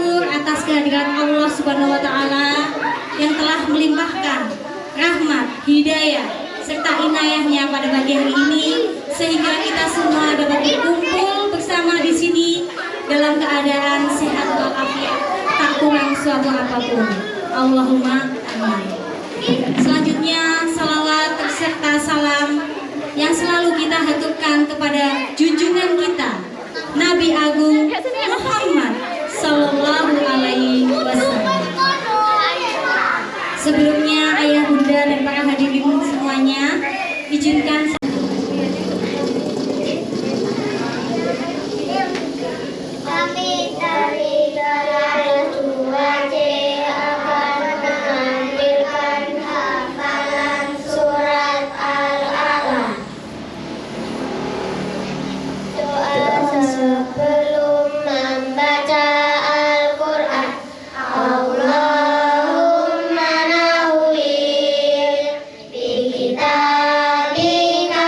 bersyukur atas kehadiran Allah Subhanahu wa taala yang telah melimpahkan rahmat, hidayah serta inayahnya pada pagi hari ini sehingga kita semua dapat berkumpul bersama di sini dalam keadaan sehat walafiat, tak kurang suatu apapun. Allahumma amin. Selanjutnya salawat serta salam yang selalu kita haturkan kepada junjungan kita Nabi Agung Muhammad Sallallahu Alaihi Wasallam. Sebelumnya ayah bunda dan para hadirin semuanya, izinkan kami dari Galeri 2C akan menampilkan hafalan surat Al-A'la. Doa sebelum membaca Al-Quran. Allahumma nawwir bi kitabika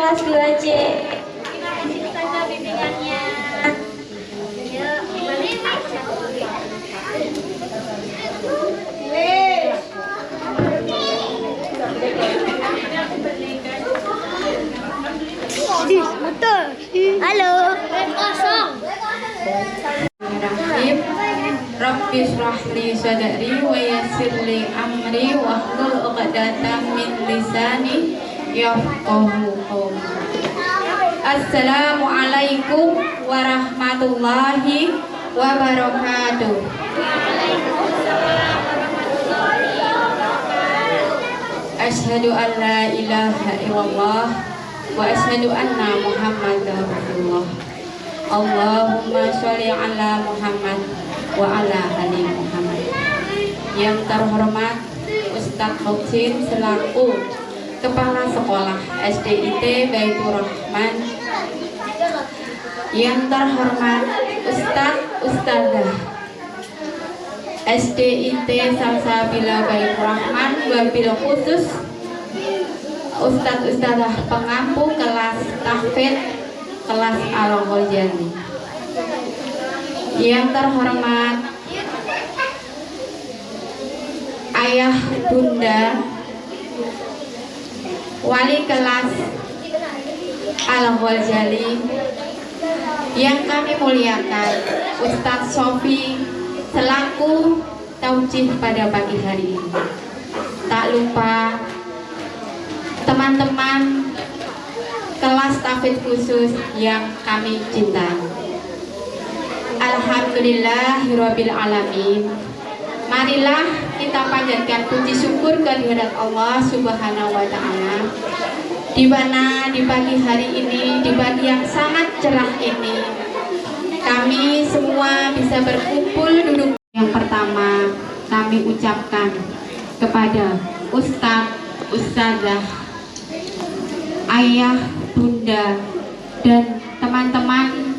kelas 2C. Terima kasih Ustazah bimbingannya. Halo. Bismillahirrahmanirrahim. Rabbi shrah li sadri wa yassir li amri wahlul 'uqdatam min lisani yafqahu qawli. Assalamualaikum warahmatullahi wabarakatuh. Asyhadu an la ilaha illallah wa asyhadu anna Muhammadar Rasulullah. Allahumma sholli ala Muhammad wa ala ali Muhammad. Yang terhormat Ustadz Muksin selaku Kepala Sekolah SDIT Baitur Rahman. Yang terhormat Ustadzah SDIT Salsabila Baitur Rahman, wabil khusus Ustadzah pengampu kelas tahfidz kelas Al-Ghazali. Yang terhormat ayah bunda wali kelas Al-Ghazali yang kami muliakan, Ustadz Sofi selaku taujih pada pagi hari ini. Tak lupa teman-teman kelas tahfidz khusus yang kami cintai. Alhamdulillahirabbil alamin. Marilah kita panjatkan puji syukur kehadirat Allah Subhanahu wa taala, di mana di pagi hari ini, di pagi yang sangat cerah ini, kami semua bisa berkumpul duduk. Yang pertama kami ucapkan kepada Ustadz, Ustazah, ayah, bunda, dan teman-teman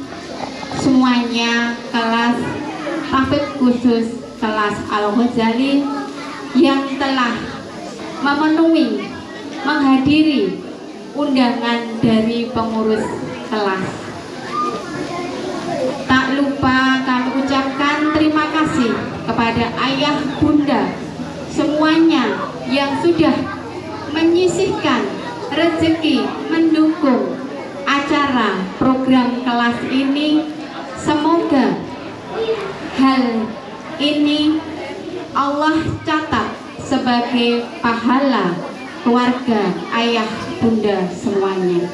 semuanya kelas tahfidz khusus kelas Al-Ghazali yang telah memenuhi, menghadiri undangan dari pengurus kelas. Tak lupa kami ucapkan terima kasih kepada ayah bunda semuanya yang sudah menyisihkan rezeki mendukung acara program kelas ini. Semoga hal ini Allah catat sebagai pahala keluarga ayah bunda semuanya.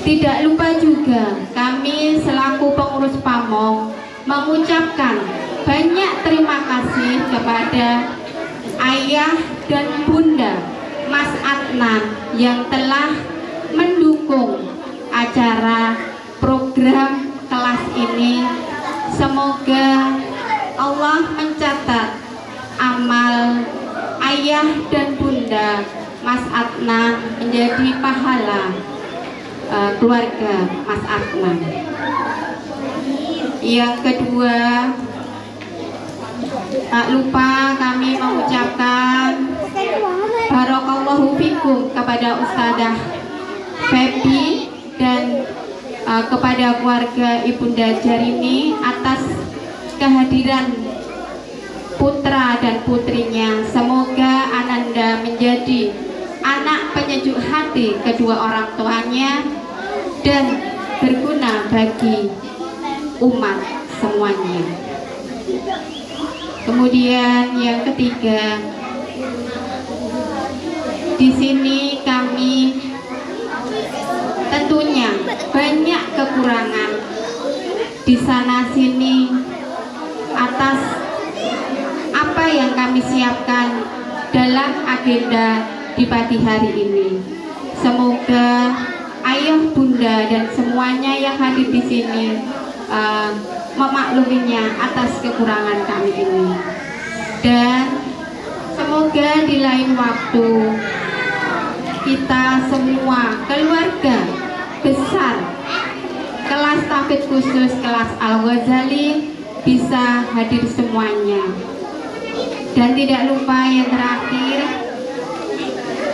Tidak lupa juga kami selaku pengurus Pamong mengucapkan banyak terima kasih kepada ayah dan bunda Mas Adnan yang telah mendukung acara program kelas ini. Semoga Allah mencatat amal ayah dan bunda Mas Adnan menjadi pahala keluarga Mas Adnan. Yang kedua, tak lupa kami mengucapkan barakallahu fikum kepada Ustazah Febi dan kepada keluarga Ibunda Jarimi atas kehadiran putra dan putrinya. Semoga Ananda menjadi anak penyejuk hati kedua orang tuanya dan berguna bagi umat semuanya. Kemudian yang ketiga, di sini kami tentunya banyak kekurangan di sana sini atas apa yang kami siapkan dalam agenda di pagi hari ini. Semoga ayah bunda dan semuanya yang hadir di sini memakluminya atas kekurangan kami ini, dan semoga di lain waktu kita semua keluarga besar kelas tahfidz khusus kelas Al-Ghazali bisa hadir semuanya. Dan tidak lupa yang terakhir,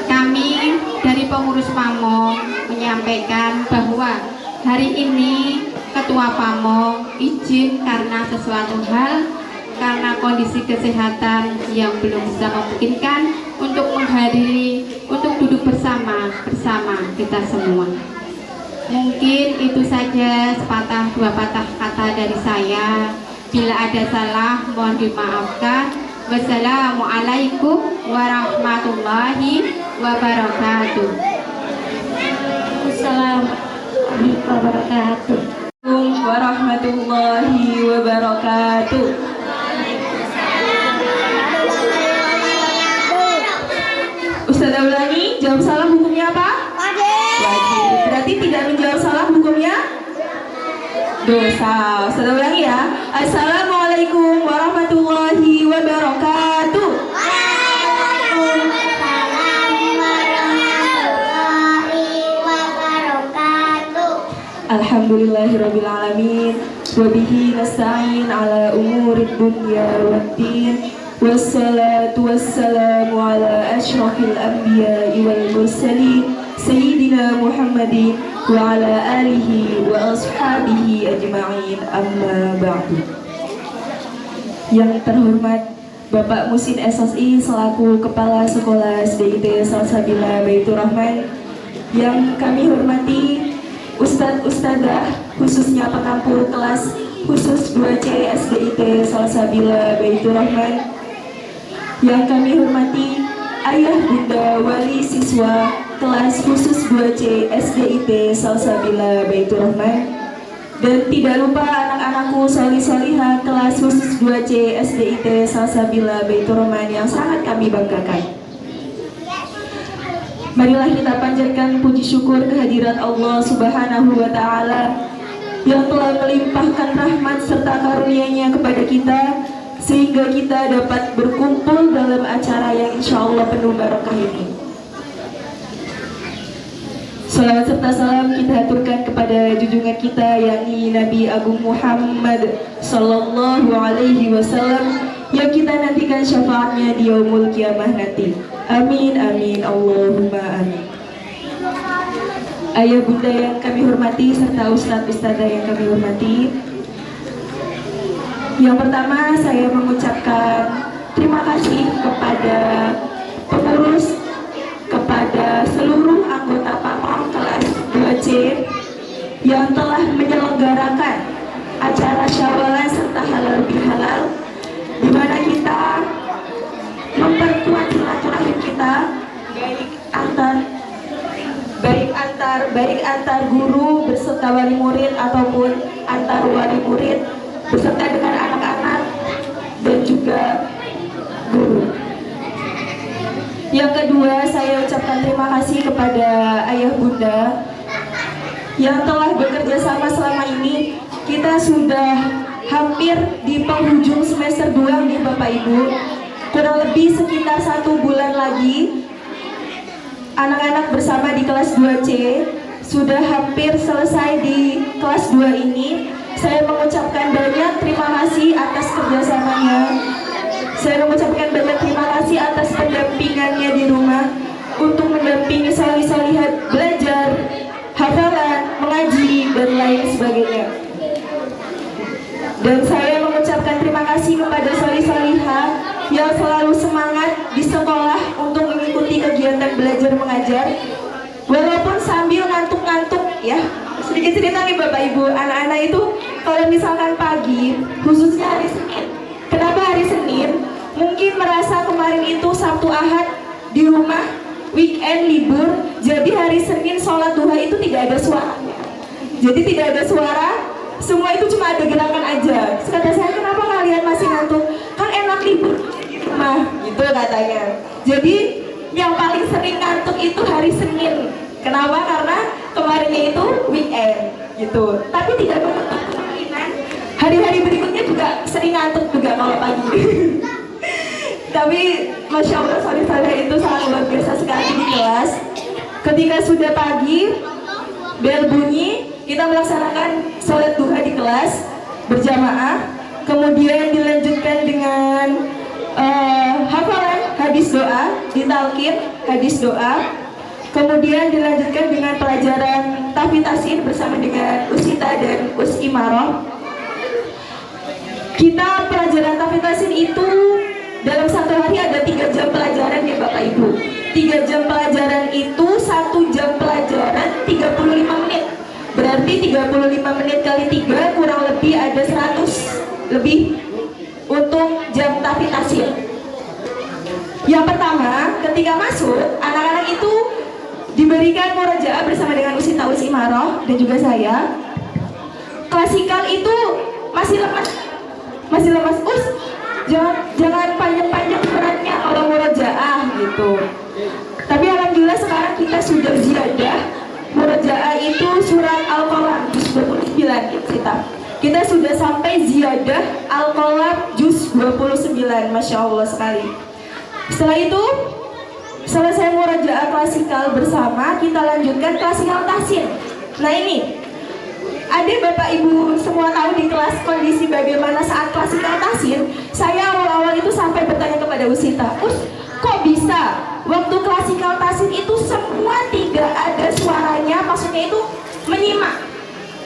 kami dari pengurus Pamong menyampaikan bahwa hari ini Ketua PAMO izin karena sesuatu hal, karena kondisi kesehatan yang belum bisa memungkinkan untuk menghadiri, untuk duduk bersama kita semua. Mungkin itu saja sepatah dua patah kata dari saya. Bila ada salah mohon dimaafkan. Wassalamualaikum warahmatullahi wabarakatuh. Assalamualaikum wabarakatuh. Warahmatullahi wabarakatuh. Ustazah ulangi, jawab salah hukumnya apa? Wajib. Berarti tidak menjawab salah hukumnya dosa. Ustazah ulangi ya. Assalamualaikum warahmatullahi wabarakatuh. Alhamdulillahirrabbilalamin. Wabihi nasta'in ala umurid dunya waddin. Wassalatu wassalamu ala ashrafil anbiya'i wal mursalin Sayyidina Muhammadin wa ala alihi wa ashabihi ajma'in, amma ba'du. Yang terhormat Bapak Musin SSI selaku Kepala Sekolah SDIT Salsabila Baitur Rahman, yang kami hormati Ustadz-Ustadzah, khususnya penampung kelas khusus 2C SDIT Salsabila Baitur Rahman, yang kami hormati ayah bunda wali siswa kelas khusus 2C SDIT Salsabila Baitur Rahman, dan tidak lupa anak-anakku solih-solihah kelas khusus 2C SDIT Salsabila Baitur Rahman yang sangat kami banggakan. Marilah kita panjatkan puji syukur kehadirat Allah Subhanahu wa Ta'ala yang telah melimpahkan rahmat serta karunia-Nya kepada kita, sehingga kita dapat berkumpul dalam acara yang insya Allah penuh barakah ini. Salawat serta salam kita haturkan kepada junjungan kita, yakni Nabi Agung Muhammad Sallallahu Alaihi Wasallam, yang kita nantikan syafaatnya di yaumul kiamah nanti. Amin, amin, Allahumma amin. Ayah bunda yang kami hormati serta ustadz-ustadzah yang kami hormati, yang pertama saya mengucapkan terima kasih kepada pengurus, kepada seluruh anggota PAMO kelas 2C yang telah menyelenggarakan acara syawalan serta halal bihalal, di mana kita memperkuat silaturahim kita baik antar guru beserta wali murid ataupun antar wali murid beserta dengan anak-anak dan juga guru. Yang kedua, saya ucapkan terima kasih kepada ayah bunda yang telah bekerja sama selama ini. Kita sudah hampir di penghujung semester 2 nih Bapak Ibu. Kurang lebih sekitar 1 bulan lagi anak-anak bersama di kelas 2C sudah hampir selesai di kelas 2 ini. Saya mengucapkan banyak terima kasih atas kerjasamanya. Saya mengucapkan banyak terima kasih atas pendampingannya di rumah untuk mendampingi solih-solihat belajar, hafalan, mengaji, dan lain sebagainya. Dan saya mengucapkan terima kasih kepada solih-solihah yang selalu semangat di sekolah untuk mengikuti kegiatan belajar mengajar, walaupun sambil ngantuk-ngantuk ya. Sedikit cerita nih Bapak Ibu, anak-anak itu kalau misalkan pagi, khususnya hari Senin. Kenapa hari Senin? Mungkin merasa kemarin itu Sabtu Ahad di rumah, weekend libur, jadi hari Senin sholat duha itu tidak ada suaranya. Jadi tidak ada suara, semua itu cuma ada gerakan aja. Terus kata saya, kenapa kalian masih ngantuk? Kan enak libur di rumah, gitu katanya. Jadi yang paling sering ngantuk itu hari Senin. Kenapa? Karena kemarinnya itu weekend, gitu. Tapi tidak menutup kemungkinan hari-hari berikutnya juga sering ngantuk juga kalau pagi. Tapi Masya Allah, soleh-soleh itu sangat luar biasa sekali di kelas. Ketika sudah pagi, bel bunyi, kita melaksanakan sholat duha di kelas berjamaah. Kemudian dilanjutkan dengan hafalan hadis doa, ditalqin hadis doa. Kemudian dilanjutkan dengan pelajaran Tahfidz Tasin bersama dengan Usita dan Us Imaroh. Kita pelajaran Tahfidz Tasin itu dalam satu hari ada 3 jam pelajaran ya Bapak Ibu. 3 jam pelajaran itu 1 jam pelajaran 35 menit. Berarti 35 menit kali 3 kurang lebih ada 100 lebih untuk jam Tahfidz Tasin. Yang pertama, ketika masuk, anak-anak itu diberikan murojaah bersama dengan Usita Us Imaroh dan juga saya. Klasikal itu masih lemas. Us, jangan panjang-panjang suratnya kalau murojaah gitu. Tapi alhamdulillah sekarang kita sudah ziyadah. Murojaah itu surat Al-Qalam juz 29 kita sudah sampai ziyadah Al-Qalam juz 29, Masya Allah sekali. Setelah itu selesai murojaah klasikal bersama, kita lanjutkan klasikal tasin. Nah ini ada Bapak Ibu semua tahu di kelas kondisi bagaimana saat klasikal tasin. Saya awal-awal itu sampai bertanya kepada Usita, kok bisa waktu klasikal tasin itu semua tidak ada suaranya, maksudnya itu menyimak.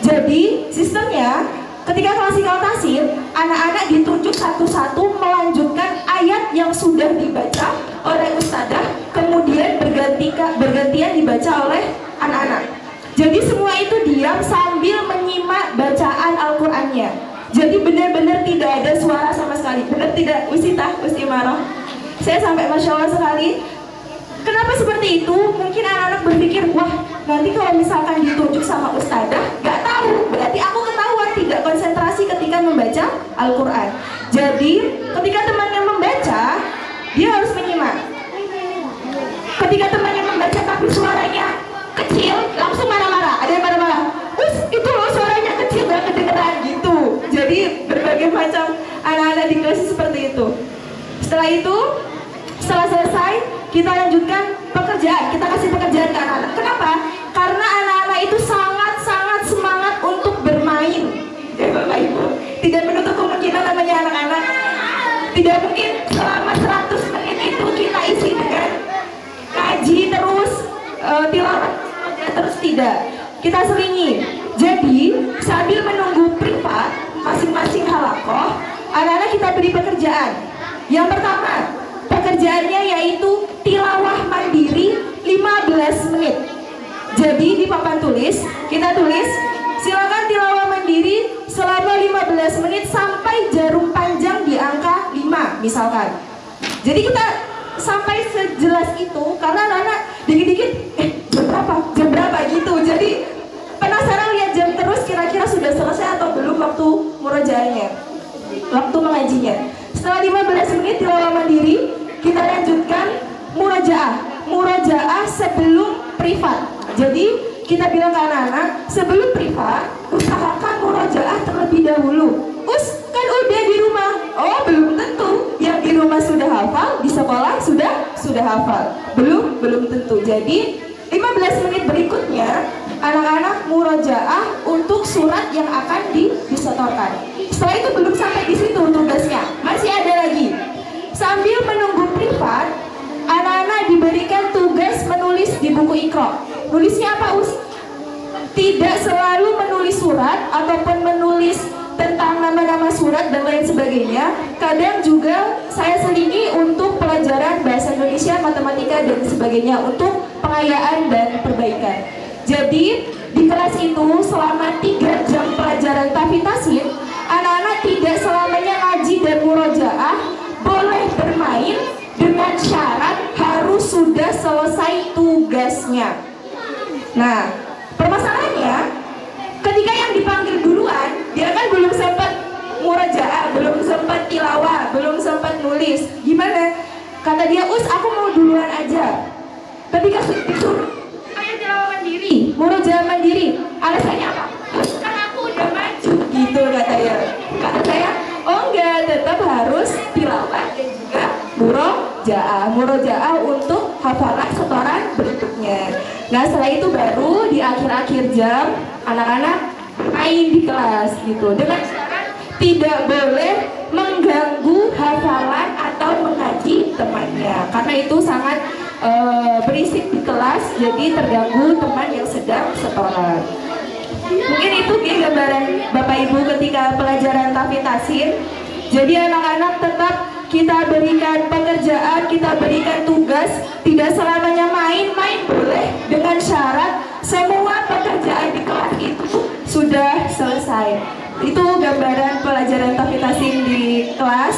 Jadi sistemnya ketika klasikal tasin, anak-anak ditunjuk satu-satu melanjutkan ayat yang sudah dibaca oleh ustadzah, kemudian bergantian dibaca oleh anak-anak. Jadi semua itu diam sambil menyimak bacaan Al-Qur'annya. Jadi benar-benar tidak ada suara sama sekali. Benar tidak Usita, Us Imaroh? Saya sampai Masya Allah sekali. Kenapa seperti itu? Mungkin anak-anak berpikir, wah nanti kalau misalkan ditunjuk sama ustadzah, gak tahu, berarti aku ketahuan tidak konsentrasi ketika membaca Al-Quran. Jadi ketika temannya membaca, dia harus menyimak. Ketika temannya membaca tapi suaranya kecil, langsung marah-marah. Ada yang marah-marah, itu loh suaranya kecil, gak kedengeran gitu. Jadi berbagai macam anak-anak di kelas seperti itu. Setelah itu, setelah selesai, kita lanjutkan pekerjaan. Kita kasih pekerjaan ke anak-anak. Kenapa? Karena anak-anak itu sangat-sangat semangat untuk bermain. Ya Bapak Ibu, tidak menutup kemungkinan namanya anak-anak. Tidak mungkin selama 100 menit itu kita isi dengan kaji terus, tilawah terus, tidak. Kita selingi. Jadi sambil menunggu privat masing-masing halakoh, anak-anak kita beri pekerjaan. Yang pertama, pekerjaannya yaitu tilawah mandiri 15 menit. Jadi di papan tulis, kita tulis silakan tilawah mandiri selama 15 menit sampai jarum panjang di angka 5 misalkan. Jadi kita sampai sejelas itu karena anak-anak dikit-dikit jam berapa gitu. Jadi penasaran lihat jam terus kira-kira sudah selesai atau belum waktu murojaahnya, waktu mengajinya. Setelah 15 menit tilawah mandiri, kita lanjutkan murojaah sebelum privat. Jadi kita bilang ke anak-anak, sebelum privat usahakan murojaah terlebih dahulu. Kan udah di rumah. Oh belum tentu. Yang di rumah sudah hafal, di sekolah sudah hafal. Belum tentu. Jadi 15 menit berikutnya anak-anak murojaah untuk surat yang akan disetorkan. Setelah itu belum sampai di situ tugasnya, masih ada lagi. Sambil menunggu privat, anak-anak diberikan tugas menulis di buku Iqra. Nulisnya apa, Us? Tidak selalu menulis surat ataupun menulis tentang nama-nama surat dan lain sebagainya. Kadang juga saya selingi untuk pelajaran bahasa Indonesia, matematika dan sebagainya untuk pengayaan dan perbaikan. Jadi di kelas itu selama 3 jam pelajaran Tahfidz Tasin, anak-anak tidak selamanya ngaji dan murojaah, boleh bermain dengan syarat harus sudah selesai tugasnya. Nah, permasalahannya ketika yang dipanggil duluan, dia kan belum sempat murojaah, belum sempat tilawah, belum sempat nulis. Gimana? Kata dia, aku mau duluan aja. Ketika disuruh, ayo tilawah mandiri, murojaah mandiri. Alasannya apa? Kan aku udah maju. Gitu katanya. Kata saya, oh enggak, tetap harus tilawah dan juga murojaah untuk hafalan setoran berikutnya. Nah setelah itu baru di akhir-akhir jam anak-anak main di kelas gitu, dengan syarat tidak boleh mengganggu hafalan atau mengaji temannya, karena itu sangat berisik di kelas, jadi terganggu teman yang sedang setoran. Mungkin itu gambaran Bapak Ibu ketika pelajaran tahfidz tasin. Jadi anak-anak tetap kita berikan pekerjaan, kita berikan tugas, tidak selamanya main-main boleh, dengan syarat semua pekerjaan di kelas itu sudah selesai. Itu gambaran pelajaran tahfidz tasin di kelas.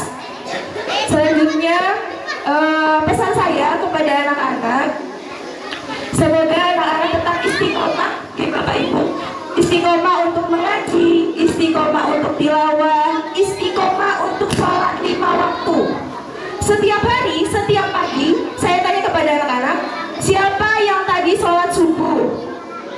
Selanjutnya pesan saya kepada anak-anak, semoga anak-anak tetap istiqomah, Bapak Ibu. Istiqomah untuk mengaji, istiqomah untuk tilawah, istiqomah untuk sholat 5 waktu. Setiap hari, setiap pagi, saya tanya kepada anak-anak, siapa yang tadi sholat subuh?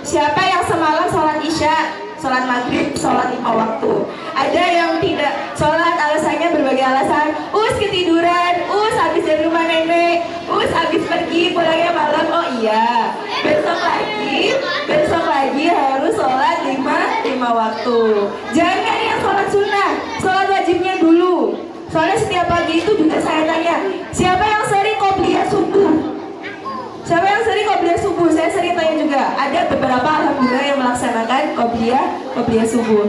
Siapa yang semalam sholat isya, sholat maghrib, sholat 5 waktu? Ada yang tidak sholat, alasannya berbagai alasan. Ketiduran, habis dari rumah nenek, habis pergi, pulangnya malam. Oh iya, besok lagi harus sholat 5 waktu. Jangan yang sholat sunnah, sholat wajibnya dulu. Soalnya setiap pagi itu juga saya tanya, siapa yang sering qobliyah subuh? Siapa yang sering qobliyah subuh? Saya sering tanya juga. Ada beberapa alhamdulillah yang melaksanakan qobliyah subuh.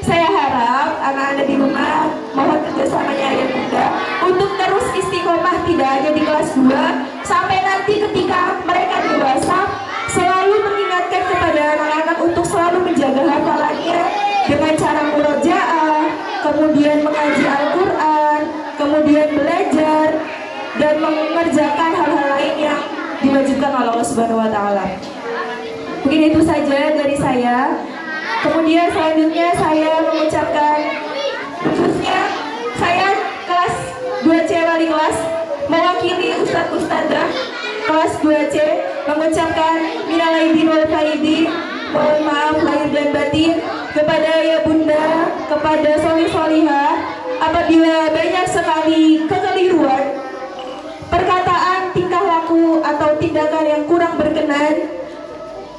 Saya harap anak-anak di rumah mohon kerjasamanya ayah bunda untuk terus istiqomah, tidak hanya di kelas 2, sampai nanti ketika mereka dewasa, selalu mengingatkan kepada anak-anak untuk selalu menjaga hafalannya dengan cara murojaah, kemudian mengaji Al-Quran, kemudian belajar dan mengerjakan hal-hal lain yang diwajibkan oleh Allah Subhanahu wa Ta'ala. Mungkin itu saja dari saya. Kemudian selanjutnya saya mengucapkan, khususnya saya kelas 2C wali kelas mewakili Ustadz-Ustadzah kelas 2C mengucapkan minal aidin wal faidin, mohon maaf lahir dan batin kepada ayah bunda, kepada solih-solihah apabila banyak sekali kekeliruan, perkataan, tingkah laku atau tindakan yang kurang berkenan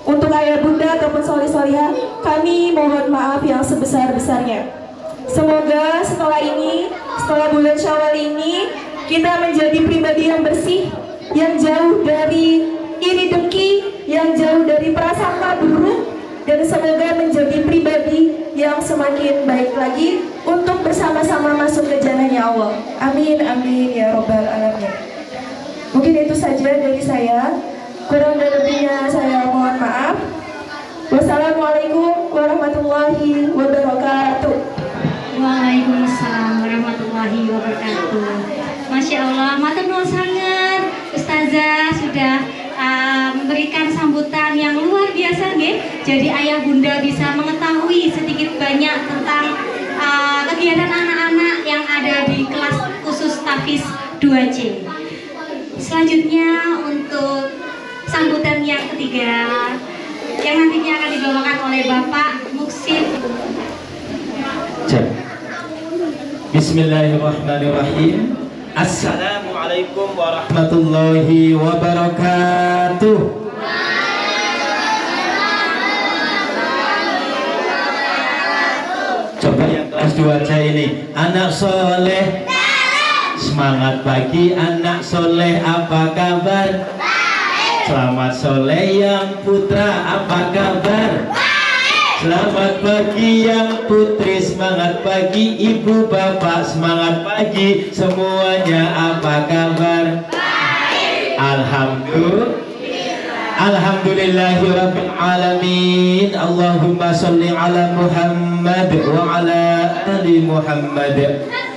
untuk ayah bunda ataupun solih-solihah, kami mohon maaf yang sebesar-besarnya. Semoga setelah bulan Syawal ini, kita menjadi pribadi yang bersih, yang jauh dari iri dengki, yang jauh dari prasangka buruk, dan semoga menjadi pribadi yang semakin baik lagi untuk bersama-sama masuk ke jannahnya Allah. Amin, amin, ya robbal alamin. Mungkin itu saja dari saya. Kurang dan lebihnya saya mohon maaf. Wassalamualaikum warahmatullahi wabarakatuh. Waalaikumsalam warahmatullahi wabarakatuh. Masya Allah, matur nuwun sangat Ustazah sudah memberikan sambutan yang luar biasa nggih. Jadi ayah bunda bisa mengetahui sedikit banyak tentang kegiatan anak-anak yang ada di kelas khusus tahfidz 2C. Selanjutnya untuk sambutan yang ketiga yang nantinya akan dibawakan oleh Bapak Muksin. Bismillahirrahmanirrahim. Assalamualaikum warahmatullahi wabarakatuh. Coba yang kelas 2C ini, anak soleh. Semangat pagi anak soleh, apa kabar? Selamat sore yang putra, apa kabar? Selamat pagi yang putri, semangat pagi ibu bapak, semangat pagi semuanya, apa kabar? Alhamdulillahirabbil alamin. Allahumma sholli ala Muhammad wa ala ali Muhammad.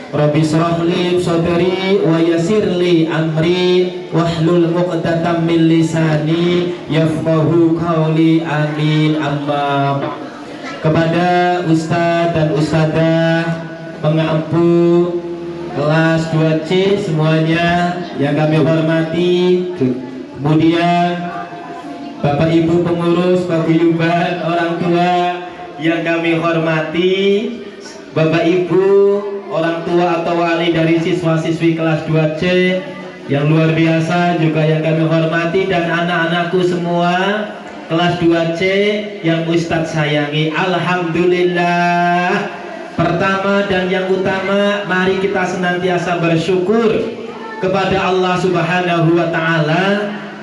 Rabbi shrahli sadri wa yassirli amri wahlul 'uqdatam min lisani yafqahu qawli, amin. Amma kepada Ustadz dan Ustadzah pengampu kelas 2C semuanya yang kami hormati, kemudian Bapak Ibu pengurus, paguyuban, orang tua yang kami hormati, Bapak Ibu orang tua atau wali dari siswa-siswi kelas 2C yang luar biasa juga yang kami hormati, dan anak-anakku semua kelas 2C yang Ustadz sayangi. Alhamdulillah, pertama dan yang utama, mari kita senantiasa bersyukur kepada Allah Subhanahu wa Ta'ala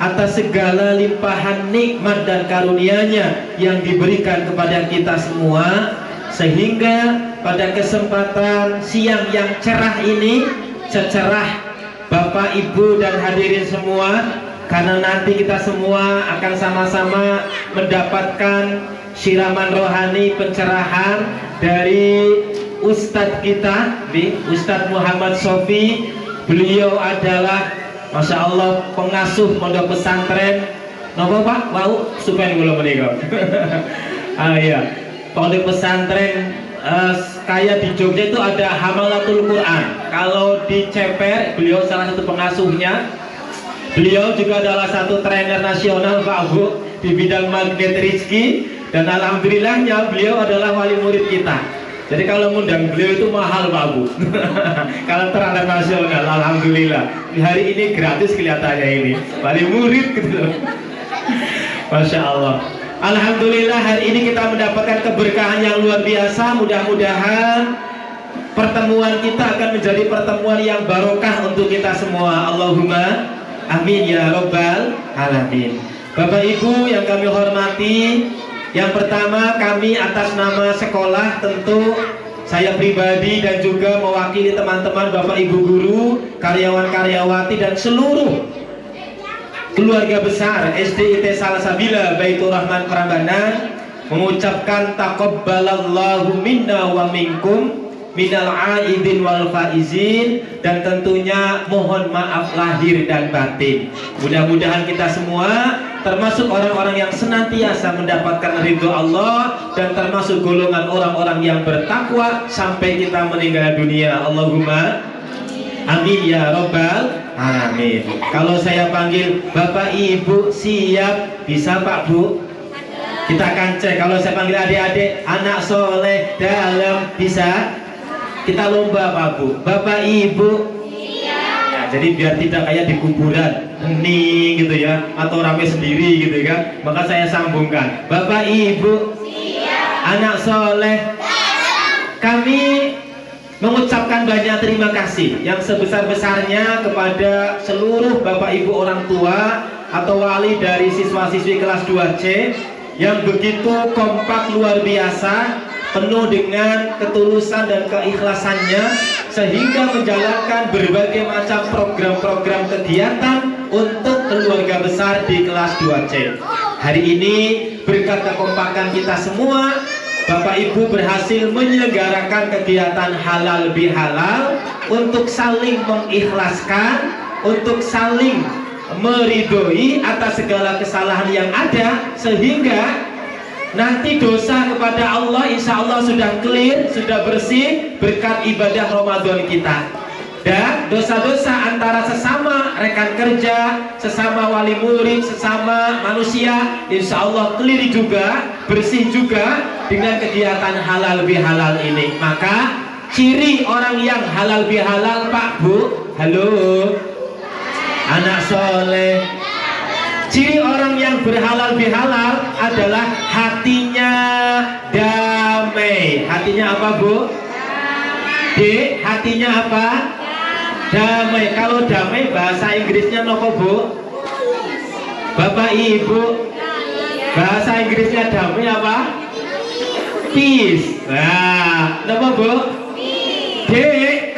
atas segala limpahan nikmat dan karunia-Nya yang diberikan kepada kita semua, sehingga pada kesempatan siang yang cerah ini, secerah Bapak, Ibu, dan hadirin semua, karena nanti kita semua akan sama-sama mendapatkan siraman rohani pencerahan dari Ustadz kita, Ustadz Muhammad Sofi. Beliau adalah Masya Allah pengasuh pondok pesantren nopo Pak? Wow, supaya belum menikah. Iya, pondok pesantren kayak di Jogja itu ada Hamalatul Quran. Kalau di Ceper, beliau salah satu pengasuhnya. Beliau juga adalah satu trainer nasional Pak Bu di bidang magnet rezeki, dan alhamdulillahnya beliau adalah wali murid kita. Jadi kalau ngundang beliau itu mahal Pak Bu. Kalau trainer nasional, alhamdulillah. Hari ini gratis kelihatannya ini, wali murid gitu. Masya Allah. Alhamdulillah hari ini kita mendapatkan keberkahan yang luar biasa. Mudah-mudahan pertemuan kita akan menjadi pertemuan yang barokah untuk kita semua. Allahumma amin ya Rabbal alamin. Bapak Ibu yang kami hormati, yang pertama kami atas nama sekolah, tentu saya pribadi dan juga mewakili teman-teman Bapak Ibu guru, karyawan-karyawati, dan seluruh keluarga besar SDIT Salsabila Baitur Rahman Prambanan mengucapkan taqabbalallahu minna wa minkum minal aidin wal faizin, dan tentunya mohon maaf lahir dan batin. Mudah-mudahan kita semua termasuk orang-orang yang senantiasa mendapatkan ridho Allah, dan termasuk golongan orang-orang yang bertakwa sampai kita meninggal dunia. Allahumma amin ya Rabbal alamin. Kalau saya panggil Bapak Ibu siap, bisa Pak Bu? Kita akan cek. Kalau saya panggil adik-adik anak soleh dalam, bisa? Kita lomba Pak Bu. Bapak Ibu ya, jadi biar tidak kayak di kuburan hening gitu ya, atau rame sendiri gitu kan, maka saya sambungkan. Bapak Ibu anak soleh, kami mengucapkan banyak terima kasih yang sebesar-besarnya kepada seluruh Bapak Ibu orang tua atau wali dari siswa-siswi kelas 2C yang begitu kompak luar biasa, penuh dengan ketulusan dan keikhlasannya, sehingga menjalankan berbagai macam program-program kegiatan untuk keluarga besar di kelas 2C. Hari ini berkat kekompakan kita semua, Bapak Ibu berhasil menyelenggarakan kegiatan halal bihalal untuk saling mengikhlaskan, untuk saling meridhoi atas segala kesalahan yang ada, sehingga nanti dosa kepada Allah insya Allah sudah clear, sudah bersih berkat ibadah Ramadan kita. Dan dosa-dosa antara sesama rekan kerja, sesama wali murid, sesama manusia, insya Allah clear juga, bersih juga dengan kegiatan halal bihalal ini. Maka ciri orang yang halal bihalal Pak Bu, halo anak soleh, ciri orang yang berhalal bihalal adalah hatinya damai. Hatinya apa Bu? D, hatinya apa? Damai. Kalau damai bahasa Inggrisnya apa Bu? Bapak Ibu, bahasa Inggrisnya damai apa? Peace. Nah, apa Bu? D,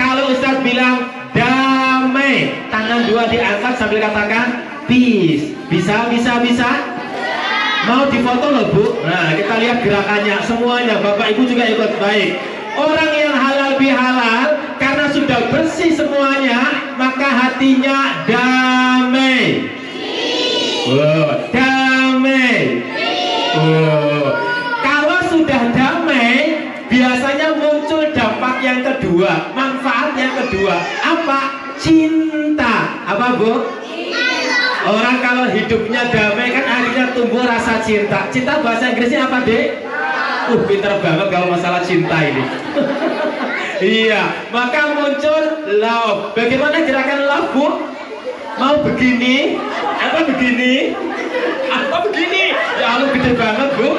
kalau Ustadz bilang damai, tangan dua diangkat sambil katakan peace. Bisa? Mau difoto loh Bu? Nah, kita lihat gerakannya semuanya. Bapak Ibu juga ikut. Baik. Orang yang halal bihalal karena sudah bersih semuanya, maka hatinya damai. Damai. Kalau sudah damai, biasanya muncul dampak yang kedua, manfaat yang kedua. Apa? Cinta. Apa Bu? Orang kalau hidupnya damai kan akhirnya tumbuh rasa cinta. Cinta bahasa Inggrisnya apa Dek? Pinter banget kalau masalah cinta ini. Iya, maka muncul love. Bagaimana gerakan love Bu? Mau begini? Apa begini? Apa begini? Ya Allah gede banget Bu.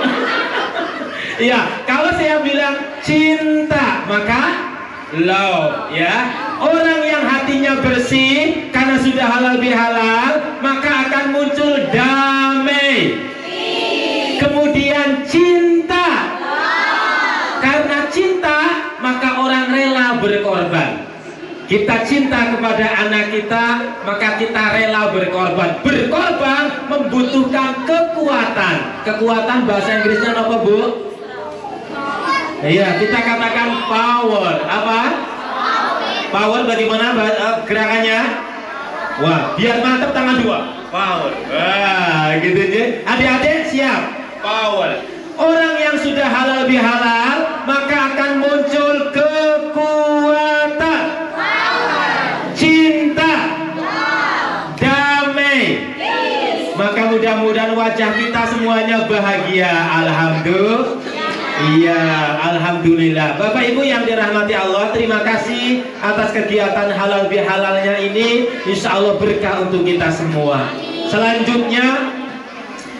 Iya, kalau saya bilang cinta maka love ya. Orang yang hatinya bersih karena sudah halal bihalal, maka akan muncul damai. Kemudian cinta. Karena cinta, maka orang rela berkorban. Kita cinta kepada anak kita, maka kita rela berkorban. Berkorban membutuhkan kekuatan. Kekuatan bahasa Inggrisnya apa, Bu? Iya, kita katakan power. Apa? Power bagaimana gerakannya? Wah, biar mantap tangan dua. Power. Wah, gitu aja. Adik-adik siap. Power. Orang yang sudah halal bihalal, maka akan muncul kekuatan, cinta, damai. Maka mudah-mudahan wajah kita semuanya bahagia. Alhamdulillah. Iya, alhamdulillah. Bapak Ibu yang dirahmati Allah, terima kasih atas kegiatan halal bihalalnya ini. Insya Allah berkah untuk kita semua. Selanjutnya,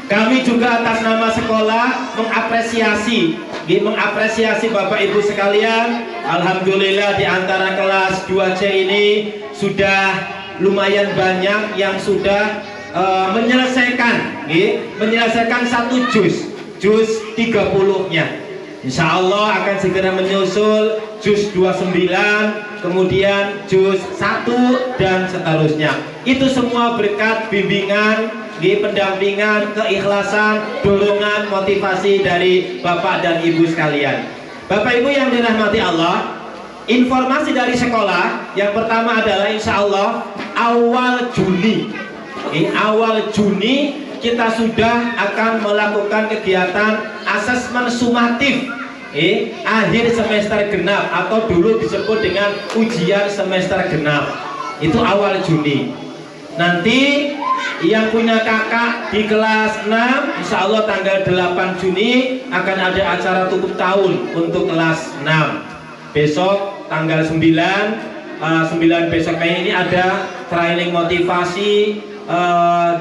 kami juga atas nama sekolah mengapresiasi Bapak Ibu sekalian. Alhamdulillah di antara kelas 2C ini sudah lumayan banyak yang sudah menyelesaikan satu juz 30-nya. Insya Allah akan segera menyusul juz 29, kemudian juz 1 dan seterusnya. Itu semua berkat bimbingan, pendampingan, keikhlasan, dorongan, motivasi dari Bapak dan Ibu sekalian. Bapak Ibu yang dirahmati Allah, informasi dari sekolah yang pertama adalah insya Allah awal Juni. Awal Juni kita sudah akan melakukan kegiatan asesmen sumatif akhir semester genap atau dulu disebut dengan ujian semester genap. Itu awal Juni. Nanti yang punya kakak di kelas 6, insya Allah tanggal 8 Juni akan ada acara tutup tahun untuk kelas 6. Besok tanggal 9 besok ini ada training motivasi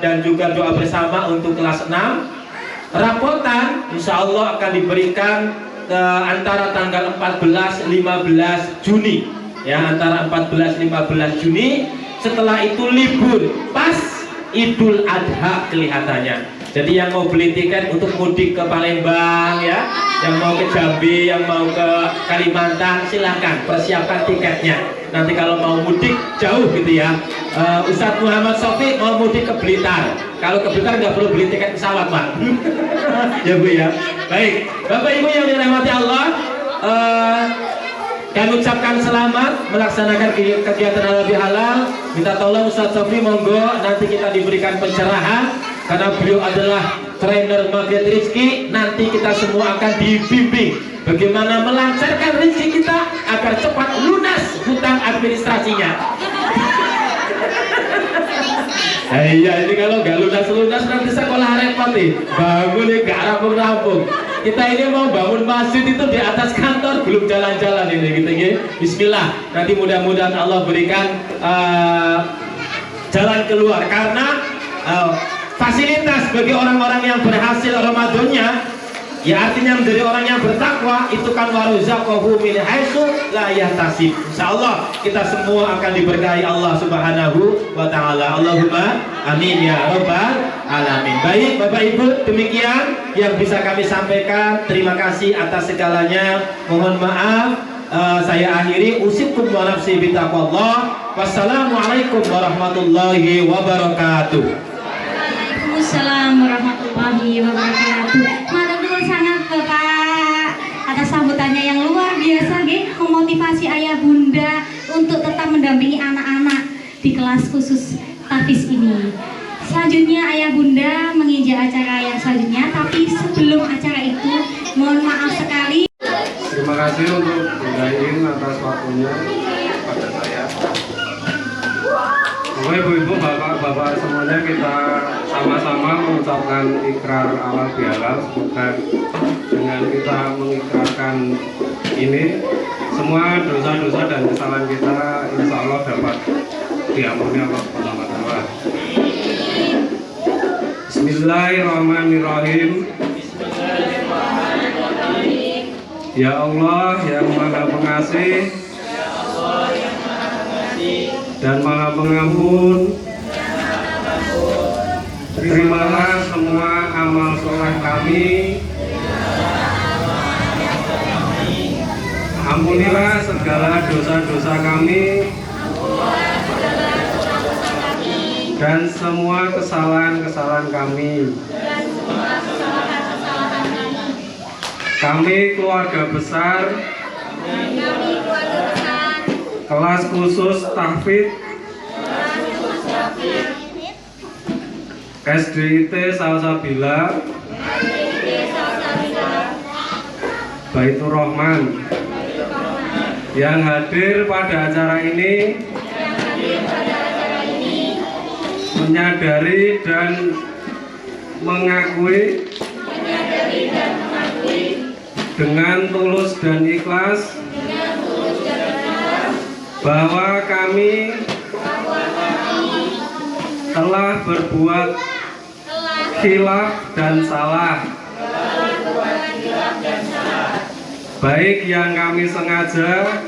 dan juga doa bersama untuk kelas 6. Rapotan insya Allah akan diberikan antara tanggal 14-15 Juni ya, antara 14-15 Juni. Setelah itu libur pas Idul Adha kelihatannya. Jadi yang mau beli tiket untuk mudik ke Palembang ya, yang mau ke Jambi, yang mau ke Kalimantan, silahkan persiapkan tiketnya. Nanti kalau mau mudik jauh gitu ya, Ustadz Muhammad Sofi mau mudik ke Blitar. Kalau ke Blitar nggak perlu beli tiket pesawat, Pak. Ya Bu ya. Baik, Bapak Ibu yang dirahmati Allah, kami ucapkan selamat melaksanakan kegiatan halal bihalal. Minta tolong Ustadz Sofi monggo nanti kita diberikan pencerahan karena beliau adalah trainer magnet rezeki. Nanti kita semua akan dibimbing bagaimana melancarkan rezeki kita agar cepat lunas hutang administrasinya. Iya, ini kalau nggak lunas nanti sekolah repot nih. Bangun nih nggak rampung-rampung. Kita ini mau bangun masjid itu di atas kantor belum jalan-jalan ini gitu ya. Bismillah. Nanti mudah-mudahan Allah berikan jalan keluar karena fasilitas bagi orang-orang yang berhasil Ramadannya. Ya artinya menjadi orang yang bertakwa itu kan waruzaqahu min haitsu la yahtasib. Insyaallah kita semua akan diberkahi Allah Subhanahu wa taala. Allahumma amin ya rabbal alamin. Baik Bapak Ibu, demikian yang bisa kami sampaikan. Terima kasih atas segalanya. Mohon maaf saya akhiri. Usikum wa nafsi bitaqwallah. Wassalamualaikum warahmatullahi wabarakatuh. Waalaikumsalam warahmatullahi wabarakatuh. Sangat Bapak atas sambutannya yang luar biasa, memotivasi ayah bunda untuk tetap mendampingi anak-anak di kelas khusus tahfiz ini. Selanjutnya ayah bunda menginjak acara yang selanjutnya, tapi sebelum acara itu mohon maaf sekali. Terima kasih untuk Bunda Iin atas waktunya pada saya. Bapak Ibu-Ibu, Bapak-Bapak semuanya kita sama-sama mengucapkan ikrar halal bihalal. Semoga dengan kita mengikrarkan ini semua dosa-dosa dan kesalahan kita insya Allah dapat diampuni Allah Subhanahu wa taala. Bismillahirrahmanirrahim. Ya Allah yang Maha Pengasih, dan Maha Pengampun. Terimalah semua amal soleh kami. Ampunilah segala dosa-dosa kami dan semua kesalahan-kesalahan kami. Kami keluarga besar kelas khusus tahfidz SDIT Salsabila Baitur Rahman yang hadir pada acara ini menyadari dan mengakui dengan tulus dan ikhlas bahwa kami telah berbuat khilaf dan salah, baik yang kami sengaja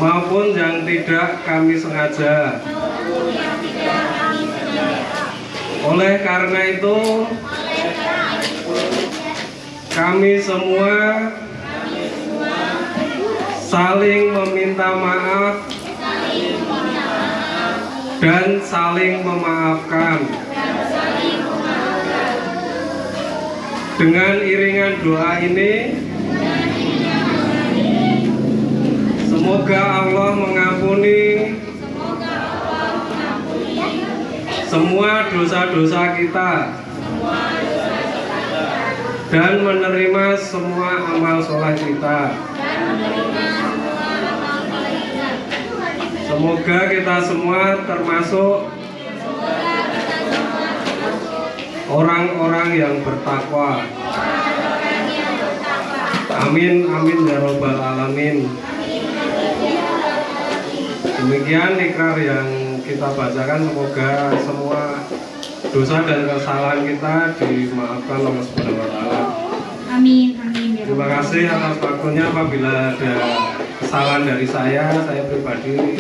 maupun yang tidak kami sengaja. Oleh karena itu, kami semua saling meminta maaf dan saling memaafkan. Dengan iringan doa ini, semoga Allah mengampuni semua dosa-dosa kita dan menerima semua amal soleh kita. Semoga kita semua termasuk orang-orang yang bertakwa. Amin, amin ya robbal alamin. Demikian ikrar yang kita bacakan, semoga semua dosa dan kesalahan kita dimaafkan oleh Subhanahu wa Ta'ala. Amin, amin. Ya Terima Rabbal kasih atas waktunya. Apabila ada kesalahan dari saya pribadi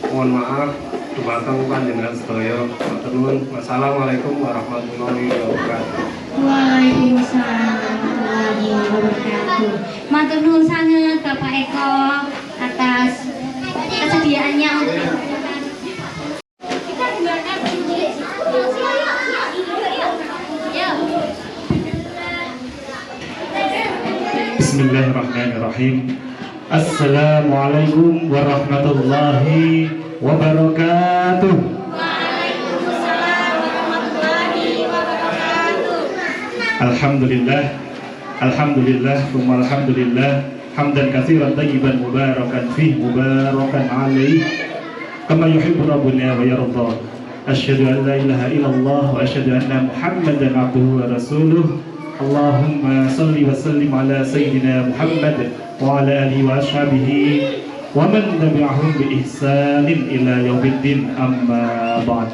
mohon maaf. Dumateng panjenengan sedaya. Matur nuwun. Wassalamualaikum warahmatullahi wabarakatuh. Waalaikumsalam warahmatullahi wabarakatuh. Matur nuwun sanget Bapak Eko atas kesediaannya untuk Bismillahirrahmanirrahim. Assalamualaikum warahmatullahi wabarakatuh. Waalaikumsalam warahmatullahi wabarakatuh. Alhamdulillah, alhamdulillah, thumma alhamdulillah, hamdan katsiran thayyiban mubarakan fih mubarakan alaih kama yuhibbu rabbuna wa yarda. Asyhadu an la ilaha illallah wa asyhadu anna Muhammadan abduhu wa rasuluh. Allahumma salli wa sallim ala sayyidina Muhammad wa ala alihi wa ashabihi wa man tabi'ahum bi ihsanin ila yaumiddin, amma ba'd.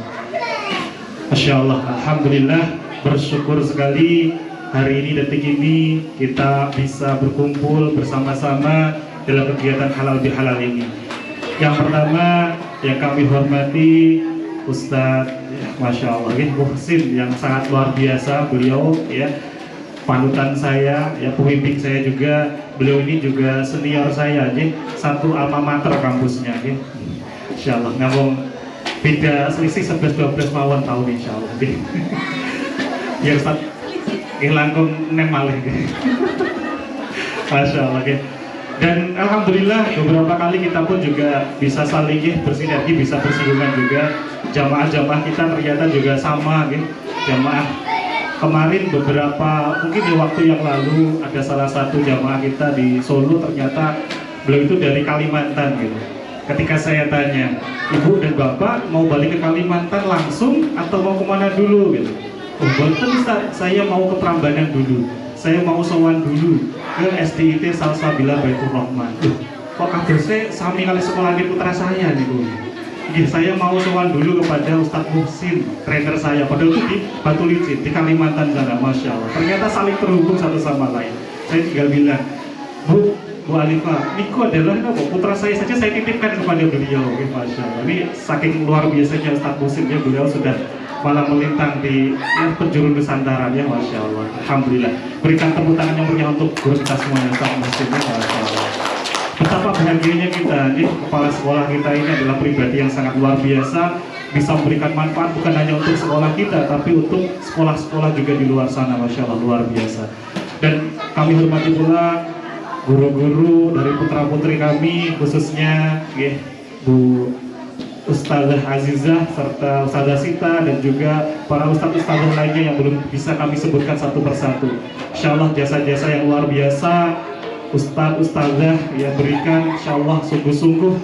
Masyaallah, alhamdulillah, bersyukur sekali hari ini, detik ini kita bisa berkumpul bersama-sama dalam kegiatan halal bihalal ini. Yang pertama yang kami hormati Ustadz, Masya Allah, Muhsin yang sangat luar biasa. Beliau ya panutan saya, ya pembimbing saya juga. Beliau ini juga senior saya, satu alma mater kampusnya. Insya Allah, ngomong beda selisih 11-12 mawon tahun insya Allah. Ya Ustaz, langkung nem malih. Masya Allah. Dan alhamdulillah beberapa kali kita pun juga bisa saling bersinergi, bisa bersinggungan juga. Jamaah-jamaah kita ternyata juga sama, jamaah kemarin beberapa mungkin di waktu yang lalu ada salah satu jamaah kita di Solo, ternyata beliau itu dari Kalimantan gitu. Ketika saya tanya, ibu dan bapak mau balik ke Kalimantan langsung atau mau kemana dulu gitu? Oh betul Ustaz, saya mau ke Prambanan dulu, saya mau sowan dulu ke SDIT Salsabila Baitur Rahman. Kok kabarnya sami kali sekolah di putra saya nih bu? Saya mau sowan dulu kepada Ustadz Muhsin, trainer saya, padahal itu di Batu Licin, di Kalimantan sana, Masya Allah. Ternyata saling terhubung satu sama lain. Saya tinggal bilang, Bu Bu Alifa, Niko adalah putra saya saja saya titipkan kepada beliau. Masya Allah. Ini saking luar biasanya Ustadz Musimnya, beliau sudah malah melintang di penjuru Nusantara ya, Masya Allah. Alhamdulillah. Berikan tepuk tangan yang meriah untuk guru kita semuanya, Ustadz Musimnya, Masya Allah. Betapa bahagianya kita, ini kepala sekolah kita ini adalah pribadi yang sangat luar biasa, bisa memberikan manfaat bukan hanya untuk sekolah kita, tapi untuk sekolah-sekolah juga di luar sana, Masya Allah, luar biasa. Dan kami hormati pula guru-guru dari putra-putri kami, khususnya Bu Ustazah Azizah serta Ustazah Sita dan juga para ustadz-ustazah lainnya yang belum bisa kami sebutkan satu persatu. Insya Allah jasa-jasa yang luar biasa ustadz-ustazah yang berikan, insya Allah sungguh-sungguh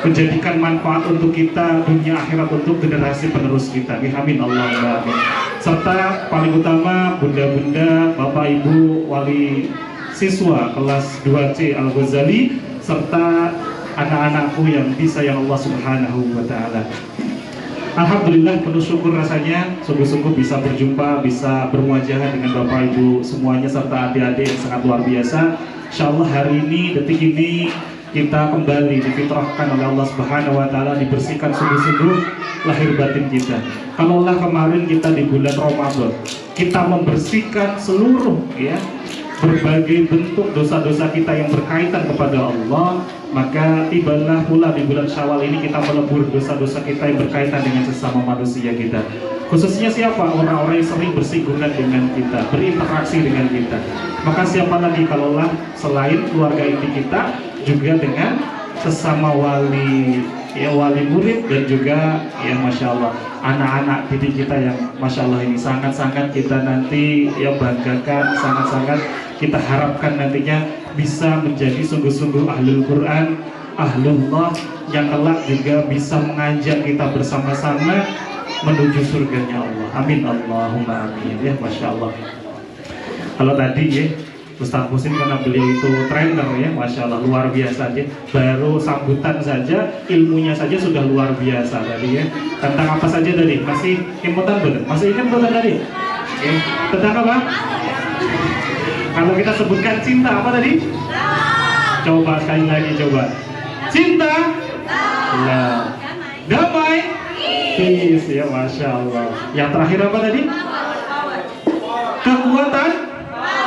menjadikan manfaat untuk kita dunia akhirat untuk generasi penerus kita. Amin Allahumma amin. Serta paling utama bunda-bunda, bapak ibu wali siswa kelas 2C Al-Ghazali serta anak-anakku yang disayang Allah Subhanahu wa taala. Alhamdulillah penuh syukur rasanya sungguh-sungguh bisa berjumpa, bisa bermuajahan dengan bapak ibu semuanya serta adik-adik yang sangat luar biasa. Insyaallah hari ini, detik ini kita kembali difitrahkan oleh Allah Subhanahu wa taala, dibersihkan sungguh-sungguh lahir batin kita. Kalaulah kemarin kita di bulan Ramadan kita membersihkan seluruh berbagai bentuk dosa-dosa kita yang berkaitan kepada Allah, maka tibalah pula di bulan Syawal ini kita melebur dosa-dosa kita yang berkaitan dengan sesama manusia kita. Khususnya siapa? Orang-orang yang sering bersinggungan dengan kita, berinteraksi dengan kita. Maka siapa lagi kalaulah selain keluarga inti kita, juga dengan sesama wali murid dan juga Masya Allah anak-anak didik kita yang Masya Allah ini sangat-sangat kita nanti banggakan, sangat-sangat kita harapkan nantinya bisa menjadi sungguh-sungguh ahlul Quran, ahlullah yang kelak juga bisa mengajak kita bersama-sama menuju surganya Allah. Amin Allahumma amin ya, Masya Allah. Kalau tadi Ustadz Musim karena beliau itu trainer Masya Allah luar biasa baru sambutan saja ilmunya saja sudah luar biasa tadi tentang apa saja tadi, masih ingat betul? Masih ingat betul tadi? Tentang apa? Kalau kita sebutkan cinta apa tadi? Coba sekali lagi coba. Cinta, damai, peace ya, Masya Allah. Yang terakhir apa tadi? Kekuatan,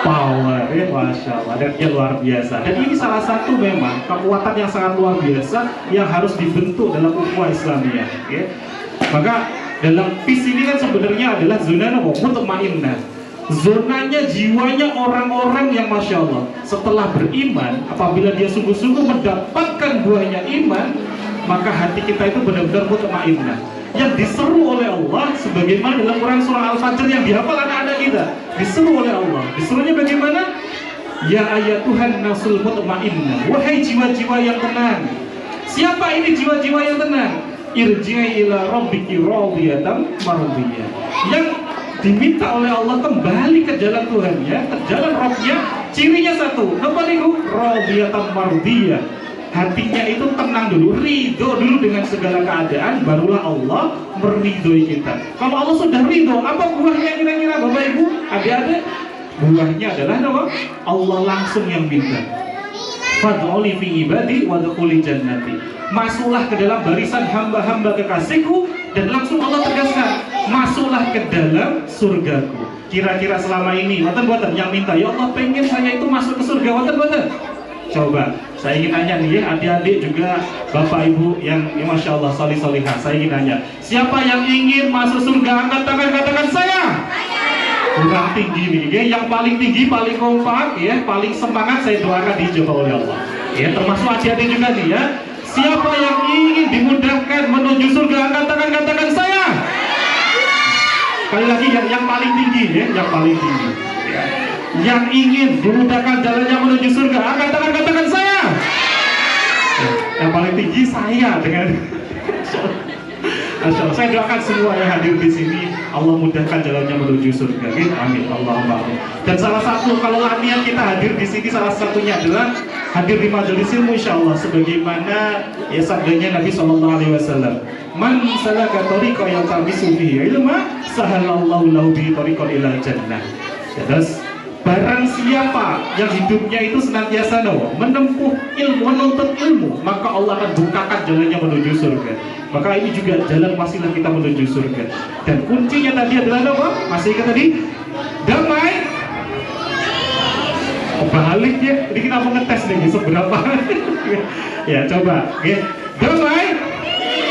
power ya, Masya Allah. Dan dia luar biasa. Dan ini salah satu memang kekuatan yang sangat luar biasa yang harus dibentuk dalam ukhuwah Islamiyah. Maka dalam peace ini kan sebenarnya adalah zona mutmainnah. Zonanya jiwanya orang-orang yang Masya Allah setelah beriman, apabila dia sungguh-sungguh mendapatkan buahnya iman, maka hati kita itu benar-benar mutmainnah, yang diseru oleh Allah sebagaimana dalam Quran surah Al-Fajr yang dihafal anak-anak kita, diseru oleh Allah. Disuruhnya bagaimana? Ya ayatuhan nasul mutmainnah, wahai jiwa-jiwa yang tenang. Siapa ini jiwa-jiwa yang tenang? Irji'i ila rabbiki radiyatan mardiyah, yang diminta oleh Allah kembali ke jalan Tuhannya, ke jalan Rabbnya. Cirinya satu, apa niku? Radiyatan mardiyah. Hatinya itu tenang dulu, ridho dulu dengan segala keadaan, barulah Allah meridhoi kita. Kalau Allah sudah ridho, apa buahnya kira-kira Bapak Ibu, adik-adik? Buahnya adalah apa? Allah langsung yang minta. Fad'uli fi ibadi wadkhuli jannati. Masuklah ke dalam barisan hamba-hamba kekasihku, dan langsung Allah tegaskan, masuklah ke dalam surgaku. Kira-kira selama ini wonten yang minta, ya Allah pengen saya itu masuk ke surga, wonten? Coba saya ingin tanya nih adik-adik juga bapak ibu yang Masya Allah solih-solihah, saya ingin tanya, siapa yang ingin masuk surga? Angkat tangan, katakan saya. Kurang tinggi nih yang paling tinggi, paling kompak paling semangat saya doakan dijawab oleh Allah termasuk adik-adik juga nih siapa yang ingin dimudahkan menuju surga? Angkat tangan, katakan saya. Sekali lagi yang paling tinggi yang paling tinggi yang ingin dimudahkan jalannya menuju surga, angkat tangan, katakan saya. Yang paling tinggi saya dengan Masya Allah. Saya doakan semua yang hadir di sini Allah mudahkan jalannya menuju surga. Amin Allahumma amin. Dan salah satu kalau niat kita hadir di sini salah satunya adalah hadir di majelis ilmu insya Allah sebagaimana sabdanya Nabi SAW. Man salaka tariqa yaltamisu fihi ilma sahalallahu lahu bihi tariqan ilal jannah. Terus barang siapa yang hidupnya itu senantiasa menempuh ilmu, menuntut ilmu, maka Allah akan bukakan jalannya menuju surga. Maka ini juga jalan wasilah kita menuju surga. Dan kuncinya tadi adalah apa? Masih ingat tadi? Damai. Balik ya, ini kita mau ngetes nih seberapa. Ya coba, ya. Damai.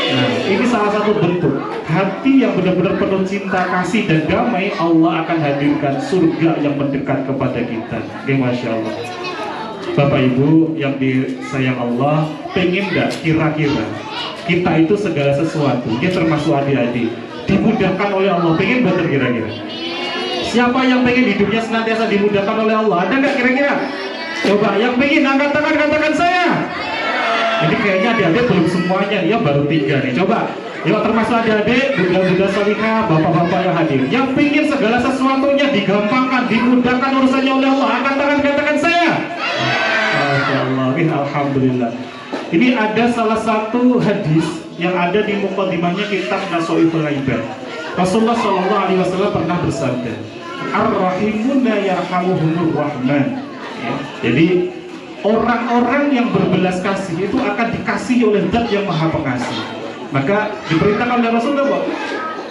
Nah, ini salah satu bentuk hati yang benar-benar penuh cinta, kasih dan damai. Allah akan hadirkan surga yang mendekat kepada kita. Ya, Masya Allah. Bapak Ibu yang disayang Allah, pengen nggak kira-kira kita itu segala sesuatu, ya termasuk adik-adik, dimudahkan oleh Allah? Pengen bener kira-kira? Siapa yang pengen hidupnya senantiasa dimudahkan oleh Allah? Ada nggak kira-kira? Coba yang pengen angkat tangan, katakan saya. Ini kayaknya adik-adik belum semuanya, ya baru 3 nih. Coba, ya termasuk adik-adik, bunda-bunda salihah, bapak-bapak yang hadir, yang pengen segala sesuatunya digampangkan, dimudahkan urusannya oleh Allah. Angkat tangan, katakan saya. Masya Allah, alhamdulillah. Ini ada salah satu hadis yang ada di mukadimahnya kitab Nasha'iful Ibad. Rasulullah SAW pernah bersabda, Ar-Rahimuna yarhamuhumur Rahman. Ya, jadi orang-orang yang berbelas kasih itu akan dikasihi oleh Zat yang Maha Pengasih. Maka diperintahkan oleh Rasulullah,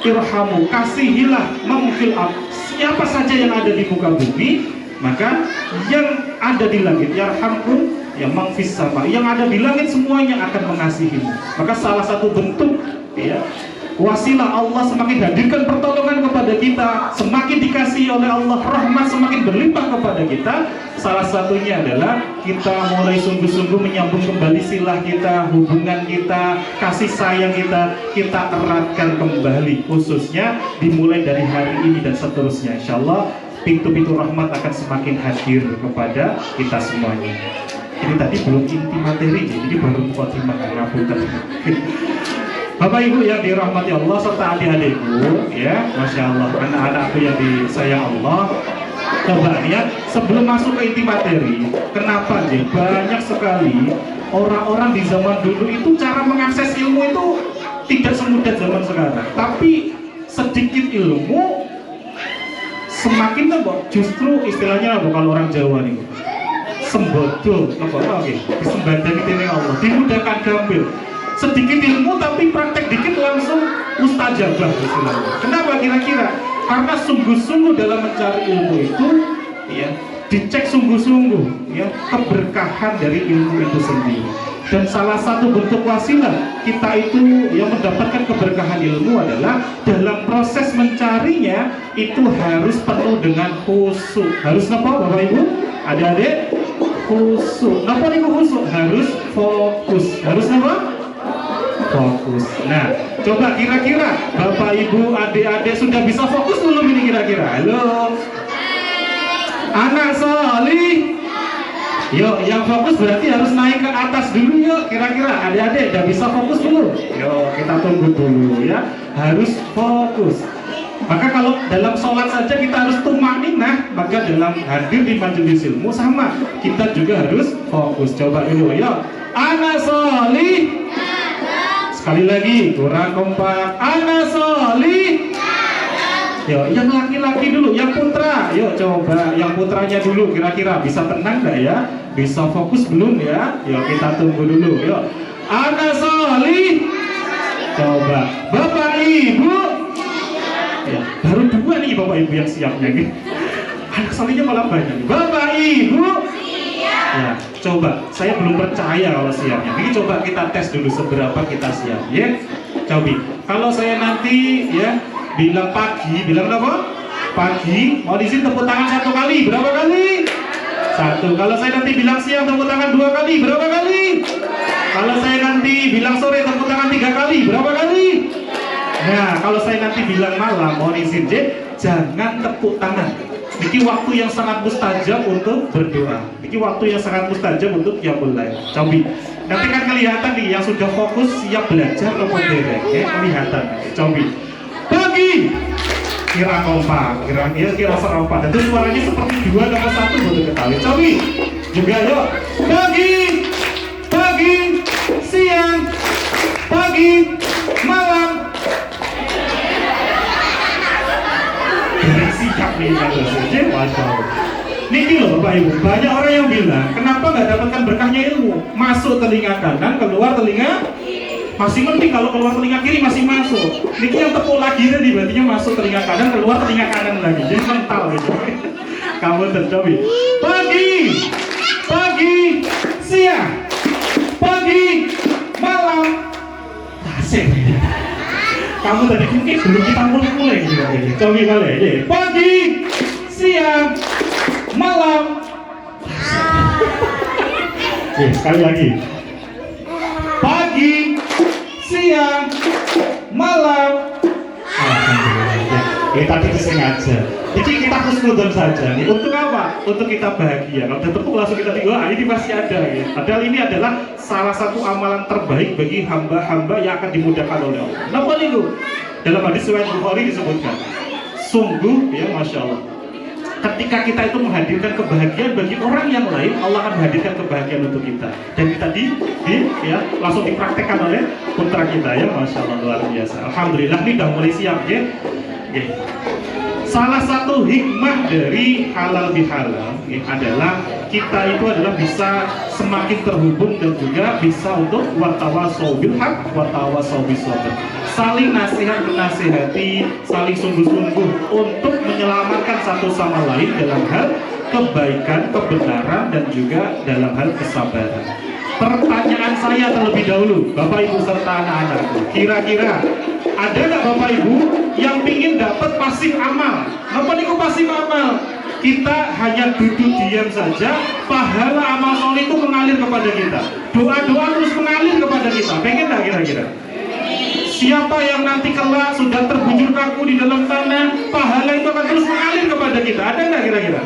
irhamu, kasihilah mamfil ab, siapa saja yang ada di muka bumi, maka yang ada di langit yarhamkum, yang mangfis sama, yang ada di langit semuanya akan mengasihimu. Maka salah satu bentuk ya wasilah Allah semakin hadirkan pertolongan kepada kita, semakin dikasihi oleh Allah, rahmat semakin berlimpah kepada kita. Salah satunya adalah kita mulai sungguh-sungguh menyambung kembali silah kita, hubungan kita, kasih sayang kita eratkan kembali, khususnya dimulai dari hari ini dan seterusnya. Insya Allah pintu-pintu rahmat akan semakin hadir kepada kita semuanya. Ini tadi belum inti materi, jadi baru khotimah ngapunten. Bapak Ibu yang dirahmati Allah serta adik-adikku, ya, Masya Allah, anak-anakku yang disayang Allah. Coba lihat sebelum masuk ke inti materi, kenapa nih banyak sekali orang-orang di zaman dulu itu cara mengakses ilmu itu tidak semudah zaman sekarang. Tapi sedikit ilmu semakin apa? Justru istilahnya apa kalau orang Jawa nih? Sembodol, apa? Oke, disembadani dening Allah, dimudahkan gampil. Sedikit ilmu tapi praktek dikit langsung mustajabah istilahnya. Kenapa kira-kira? Karena sungguh-sungguh dalam mencari ilmu itu ya dicek sungguh-sungguh ya keberkahan dari ilmu itu sendiri. Dan salah satu bentuk wasilah kita itu yang mendapatkan keberkahan ilmu adalah dalam proses mencarinya itu harus penuh dengan khusyuk. Harus apa Bapak Ibu? Adik-adik? Khusyuk. Apa itu khusyuk? Harus fokus. Harus apa? Fokus. Nah, coba kira-kira Bapak Ibu adik-adik sudah bisa fokus belum ini kira-kira? Halo anak solih. Yuk, yang fokus berarti harus naik ke atas dulu yuk. Kira-kira adik-adik udah bisa fokus belum? Yuk, kita tunggu dulu ya. Harus fokus. Maka kalau dalam sholat saja kita harus tumaninah, maka dalam hadir di majelis ilmu sama kita juga harus fokus. Coba dulu yuk. Anak solih. Sekali lagi, kurang kompak. Anak solih. Yuk, yang laki-laki dulu, yang putra. Yuk coba, yang putranya dulu. Kira-kira bisa tenang gak ya? Bisa fokus belum ya? Yuk kita tunggu dulu. Yuk, anak solih. Coba, Bapak Ibu. Ya, baru 2 nih Bapak Ibu yang siapnya gitu. Anak solihnya malah banyak. Bapak Ibu. Ya, coba, saya belum percaya kalau siapnya. Ini coba kita tes dulu seberapa kita siap, ya. Coba, kalau saya nanti ya bilang pagi, bilang apa? Pagi, mau diizin tepuk tangan 1 kali, berapa kali? 1. Kalau saya nanti bilang siang tepuk tangan 2 kali, berapa kali? Kalau saya nanti bilang sore tepuk tangan 3 kali, berapa kali? Nah, kalau saya nanti bilang malam, mau diizin jangan tepuk tangan. Ini waktu yang sangat mustajab untuk berdoa. Ini waktu yang sangat mustajab untuk qiyamul lail. Coba. Nanti kan kelihatan nih yang sudah fokus siap belajar atau derek. Ya, kelihatan. Coba. Pagi. Kira kompak, kira serempat. Itu suaranya seperti 2 nomor 1 boleh ketahui. Coba. Juga yuk. Pagi, siang, pagi, malam. Sikap nih kalau saja, Masya Allah. Niki loh Bapak Ibu, banyak orang yang bilang kenapa nggak dapatkan berkahnya ilmu? Masuk telinga kanan, keluar telinga masih mending kalau keluar telinga kiri masih masuk. Niki yang tepuk lagi tadi berarti masuk telinga kanan, keluar telinga kanan lagi. Jadi mental gitu. Kamu tercobi. Pagi, siang, pagi, malam. Asik. Kamu tadi mungkin belum kita mulai gitu. Cobi balik. Pagi, siang, malam. Sekali lagi. Pagi, siang, malam. Alhamdulillah. Tadi disengaja. Jadi kita husnudon saja. Untuk apa? Untuk kita bahagia. Kalau udah tepuk langsung kita tinggal. Ini pasti ada. Ya. Padahal ini adalah salah satu amalan terbaik bagi hamba-hamba yang akan dimudahkan oleh Allah. Napa niku? Dalam hadis riwayat Bukhari disebutkan. Sungguh, ya masya Allah. Ketika kita itu menghadirkan kebahagiaan bagi orang yang lain, Allah akan menghadirkan kebahagiaan untuk kita. Dan kita ya langsung dipraktekkan oleh putra kita ya, masya Allah luar biasa. Alhamdulillah ini udah mulai siap ya. Salah satu hikmah dari halal bihalal adalah kita itu adalah bisa semakin terhubung dan juga bisa untuk watawasau bil haq watawasau bis sabr. Saling nasihat menasihati, saling sungguh-sungguh untuk menyelamatkan satu sama lain dalam hal kebaikan, kebenaran dan juga dalam hal kesabaran. Pertanyaan saya terlebih dahulu, Bapak Ibu serta anak-anak, kira-kira ada nggak Bapak Ibu yang ingin dapat pasif amal? Apa niku pasif amal? Kita hanya duduk diam saja, pahala amal soleh itu mengalir kepada kita. Doa-doa terus mengalir kepada kita. Pengen nggak kira-kira? Siapa yang nanti kelak sudah terbujur kaku di dalam tanah, pahala itu akan terus mengalir kepada kita. Ada nggak kira-kira?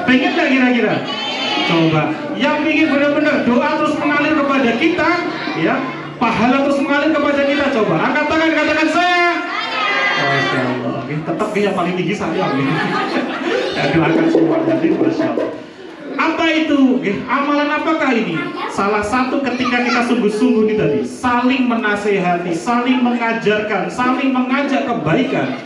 Pengen nggak kira-kira? Coba, yang ingin benar-benar doa terus mengalir kepada kita, ya, pahala terus mengalir kepada kita. Coba, angkat tangan, katakan saya. Masya Allah, tetap yang paling tinggi saya. Doakan semuanya, Masya Allah. Apa itu? Amalan apakah ini? Salah satu ketika kita sungguh-sungguh ini tadi, saling menasehati, saling mengajarkan, saling mengajak kebaikan.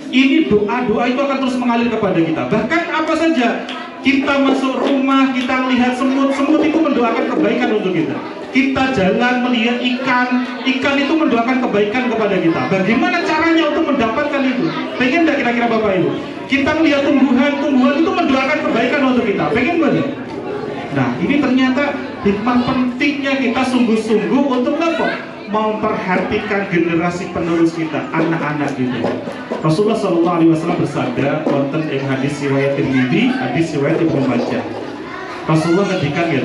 Ini doa-doa itu akan terus mengalir kepada kita. Bahkan apa saja? Kita masuk rumah, kita melihat semut itu mendoakan kebaikan untuk kita. Kita jalan melihat ikan itu mendoakan kebaikan kepada kita. Bagaimana caranya untuk mendapatkan itu? Pengen nggak kira-kira Bapak Ibu? Kita melihat tumbuhan itu mendoakan kebaikan untuk kita. Pengen nggak? Nah, ini ternyata hikmah pentingnya kita sungguh-sungguh untuk apa? Memperhatikan generasi penerus kita, anak-anak kita. Rasulullah SAW bersabda, wonten ing hadis riwayat Tirmidzi, hadis riwayat Ibnu Majah. Rasulullah ngendikan ya,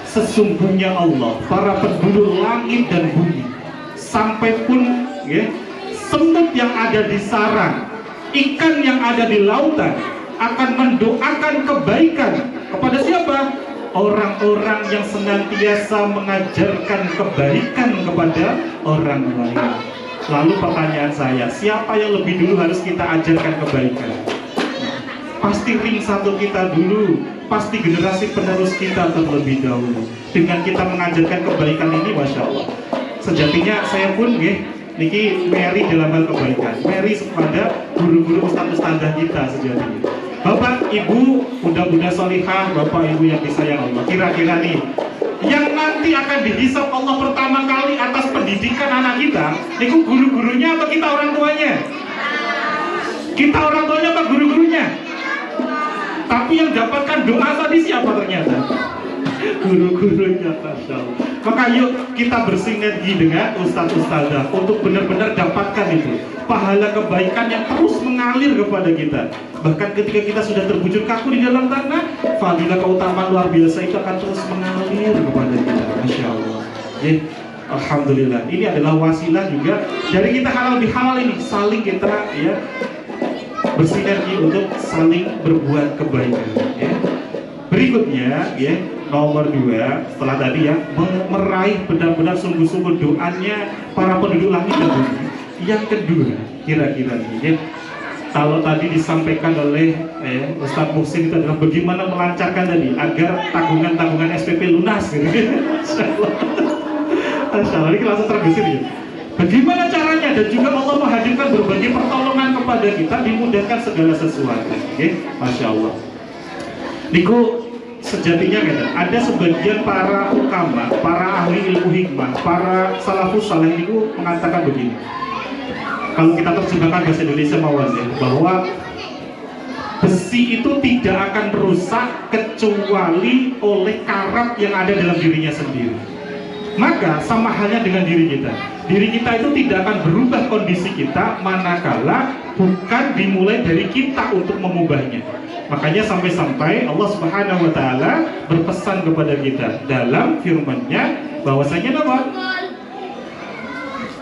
sesungguhnya Allah, para penduduk langit dan bumi, sampai pun ya, semut yang ada di sarang, ikan yang ada di lautan akan mendoakan kebaikan kepada siapa? Orang-orang yang senantiasa mengajarkan kebaikan kepada orang lain. Lalu pertanyaan saya, siapa yang lebih dulu harus kita ajarkan kebaikan? Pasti ring satu kita dulu, pasti generasi penerus kita terlebih dahulu. Dengan kita mengajarkan kebaikan ini, Masya Allah. Sejatinya saya pun niki Mary dalam hal kebaikan, Mary kepada guru-guru ustaz-ustazah kita sejatinya. Bapak, Ibu, mudah-mudahan solihah, Bapak, Ibu yang disayang Allah. Kira-kira nih, yang nanti akan dihisab Allah pertama kali atas pendidikan anak kita, itu guru-gurunya atau kita orang tuanya? Kita orang tuanya apa guru-gurunya? Tapi yang dapatkan doa tadi siapa ternyata? Guru-gurunya, Masya Allah. Maka yuk kita bersinergi dengan ustaz-ustazah untuk benar-benar dapatkan itu pahala kebaikan yang terus mengalir kepada kita. Bahkan ketika kita sudah terbujur kaku di dalam tanah, fadilah keutamaan luar biasa itu akan terus mengalir kepada kita. Masya Allah. Alhamdulillah. Ini adalah wasilah juga dari kita halal bihalal ini, saling kita ya bersinergi untuk saling berbuat kebaikan. Ya. Berikutnya, ya nomor 2 setelah tadi ya meraih benar-benar sungguh-sungguh doanya para penduduk langit dan bumi. Yang kedua, kira-kira nih, ya, kalau tadi disampaikan oleh Ustaz Muhsin itu adalah bagaimana melancarkan tadi agar tanggungan-tanggungan SPP lunas gitu. Masya Allah, ini langsung tergeser ya. Bagaimana caranya dan juga Allah menghadirkan berbagai pertolongan kepada kita dimudahkan segala sesuatu. Masya Allah. Niku sejatinya gitu, ada sebagian para ulama, para ahli ilmu hikmah, para salafus saleh niku mengatakan begini. Kalau kita terjemahkan bahasa Indonesia mawon ya, bahwa besi itu tidak akan rusak kecuali oleh karat yang ada dalam dirinya sendiri. Maka sama halnya dengan diri kita. Diri kita itu tidak akan berubah kondisi kita manakala bukan dimulai dari kita untuk mengubahnya. Makanya sampai-sampai Allah Subhanahu wa taala berpesan kepada kita dalam firman-Nya bahwasanya apa?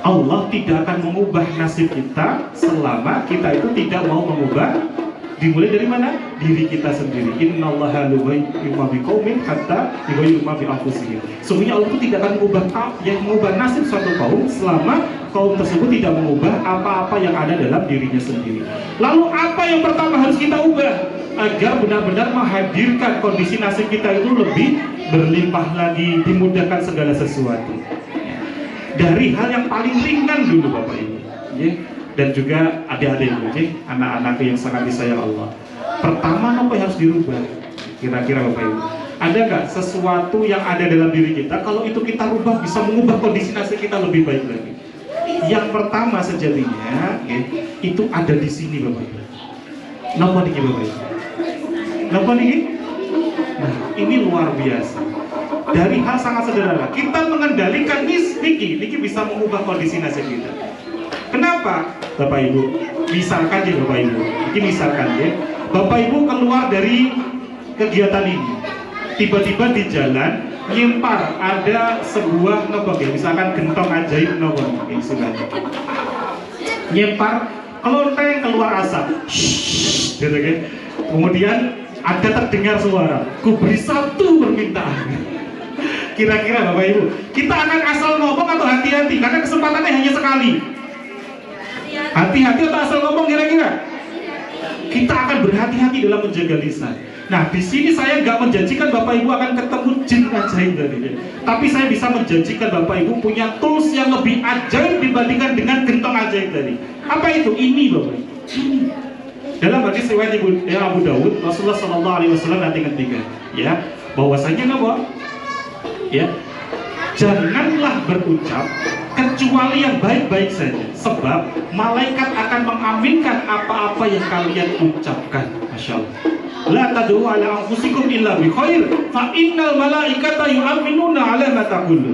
Allah tidak akan mengubah nasib kita selama kita itu tidak mau mengubah. Dimulai dari mana? Diri kita sendiri. Innallaha la yughayyiru ma biqaumin hatta yughayyiru ma bi anfusihim. Sesungguhnya Allah itu tidak akan mengubah nasib suatu kaum selama kaum tersebut tidak mengubah apa-apa yang ada dalam dirinya sendiri. Lalu apa yang pertama harus kita ubah agar benar-benar menghadirkan kondisi nasib kita itu lebih berlimpah lagi, dimudahkan segala sesuatu. Dari hal yang paling ringan dulu Bapak Ibu. Ya. Dan juga adik-adikku, anak-anakku yang sangat disayang Allah. Pertama, apa yang harus dirubah? Kira-kira Bapak Ibu, ada nggak sesuatu yang ada dalam diri kita, kalau itu kita rubah bisa mengubah kondisi nasib kita lebih baik lagi? Yang pertama sejatinya, itu ada di sini Bapak Ibu. Napa nih Bapak Ibu? Napa nih? Nah, ini luar biasa. Dari hal sangat sederhana, kita mengendalikan niki bisa mengubah kondisi nasib kita. Kenapa? Bapak Ibu, misalkan ya Bapak Ibu, ini misalkan ya, Bapak Ibu keluar dari kegiatan ini, tiba-tiba di jalan nyimpar ada sebuah misalkan gentong ajaib istilahnya, nyimpar keloteng keluar asap, gitu kan? Kemudian ada terdengar suara, kuberi satu permintaan. Kira-kira Bapak Ibu, kita akan asal ngomong atau hati-hati karena kesempatannya hanya sekali? Hati-hati atau asal ngomong kira-kira? Kita akan berhati-hati dalam menjaga lisan. Nah, di sini saya nggak menjanjikan Bapak Ibu akan ketemu jin ajaib tadi, tapi saya bisa menjanjikan Bapak Ibu punya tools yang lebih ajaib dibandingkan dengan gentong ajaib tadi. Apa itu? Ini Bapak Ibu. Ini. Dalam hadis riwayat Abu Dawud, Rasulullah SAW nanti ketika, ya, bahwasanya apa? Ya, janganlah berucap kecuali yang baik-baik saja, sebab malaikat akan mengaminkan apa-apa yang kalian ucapkan. Masya Allah. La tad'u ala anfusikum illa bi khair, fa innal malaikata yu'minuna ala ma taqulu.